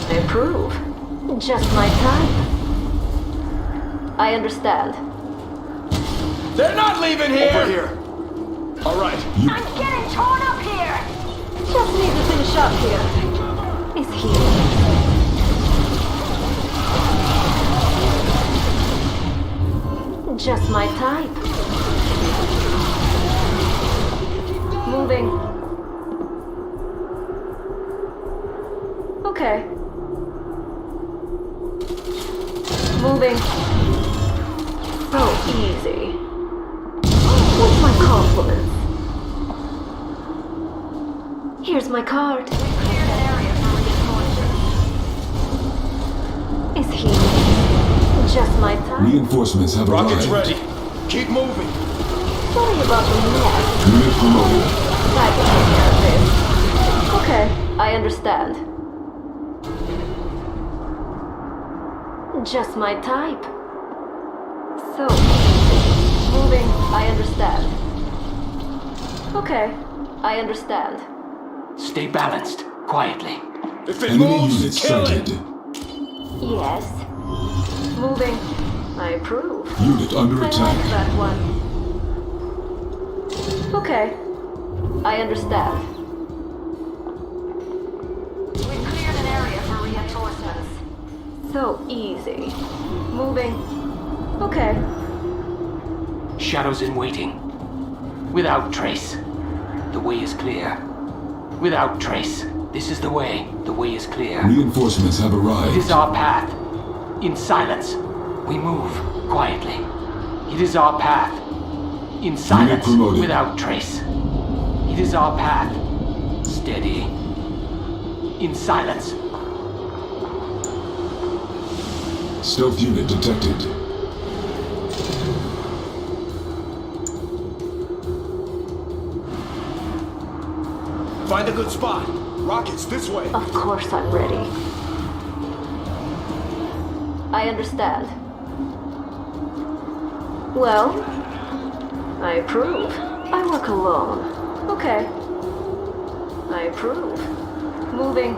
I approve. Just my type. I understand. They're not leaving here! Over here. All right. I'm getting torn up here! Just need to finish up here. Is here. Just my type. Moving. Okay. Moving. So easy. What's my compliments? Here's my card. Is he just my type? Reinforcements have Rockets arrived. ready. Keep moving. Sorry about the mess. Unit promoted. I can take care of this. Okay, I understand. Just my type. So easy. Moving, I understand. Okay, I understand. Stay balanced, quietly. If it Enemy moves, unit kill sighted. it. Yes. Moving, I approve. Unit under I attack. like that one. Okay, I understand. We cleared an area for reinforcements. So easy. Moving. Okay. Shadows in waiting. Without trace. The way is clear. Without trace. This is the way. The way is clear. Reinforcements have It arrived. is our path. In silence. We move quietly. It is our path. In silence. promoted. Without trace. It is our path. Steady. In silence. Stealth unit detected. Find a good spot. Rockets this way. Of course I'm ready. I understand. Well, I approve. I work alone. Okay. I approve. Moving.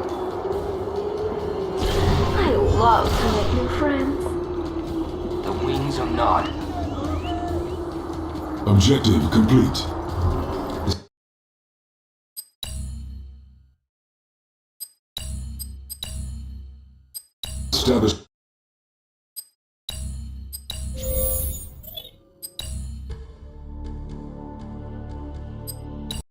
I love to make new friends. The wings of Nod. Objective complete. Established.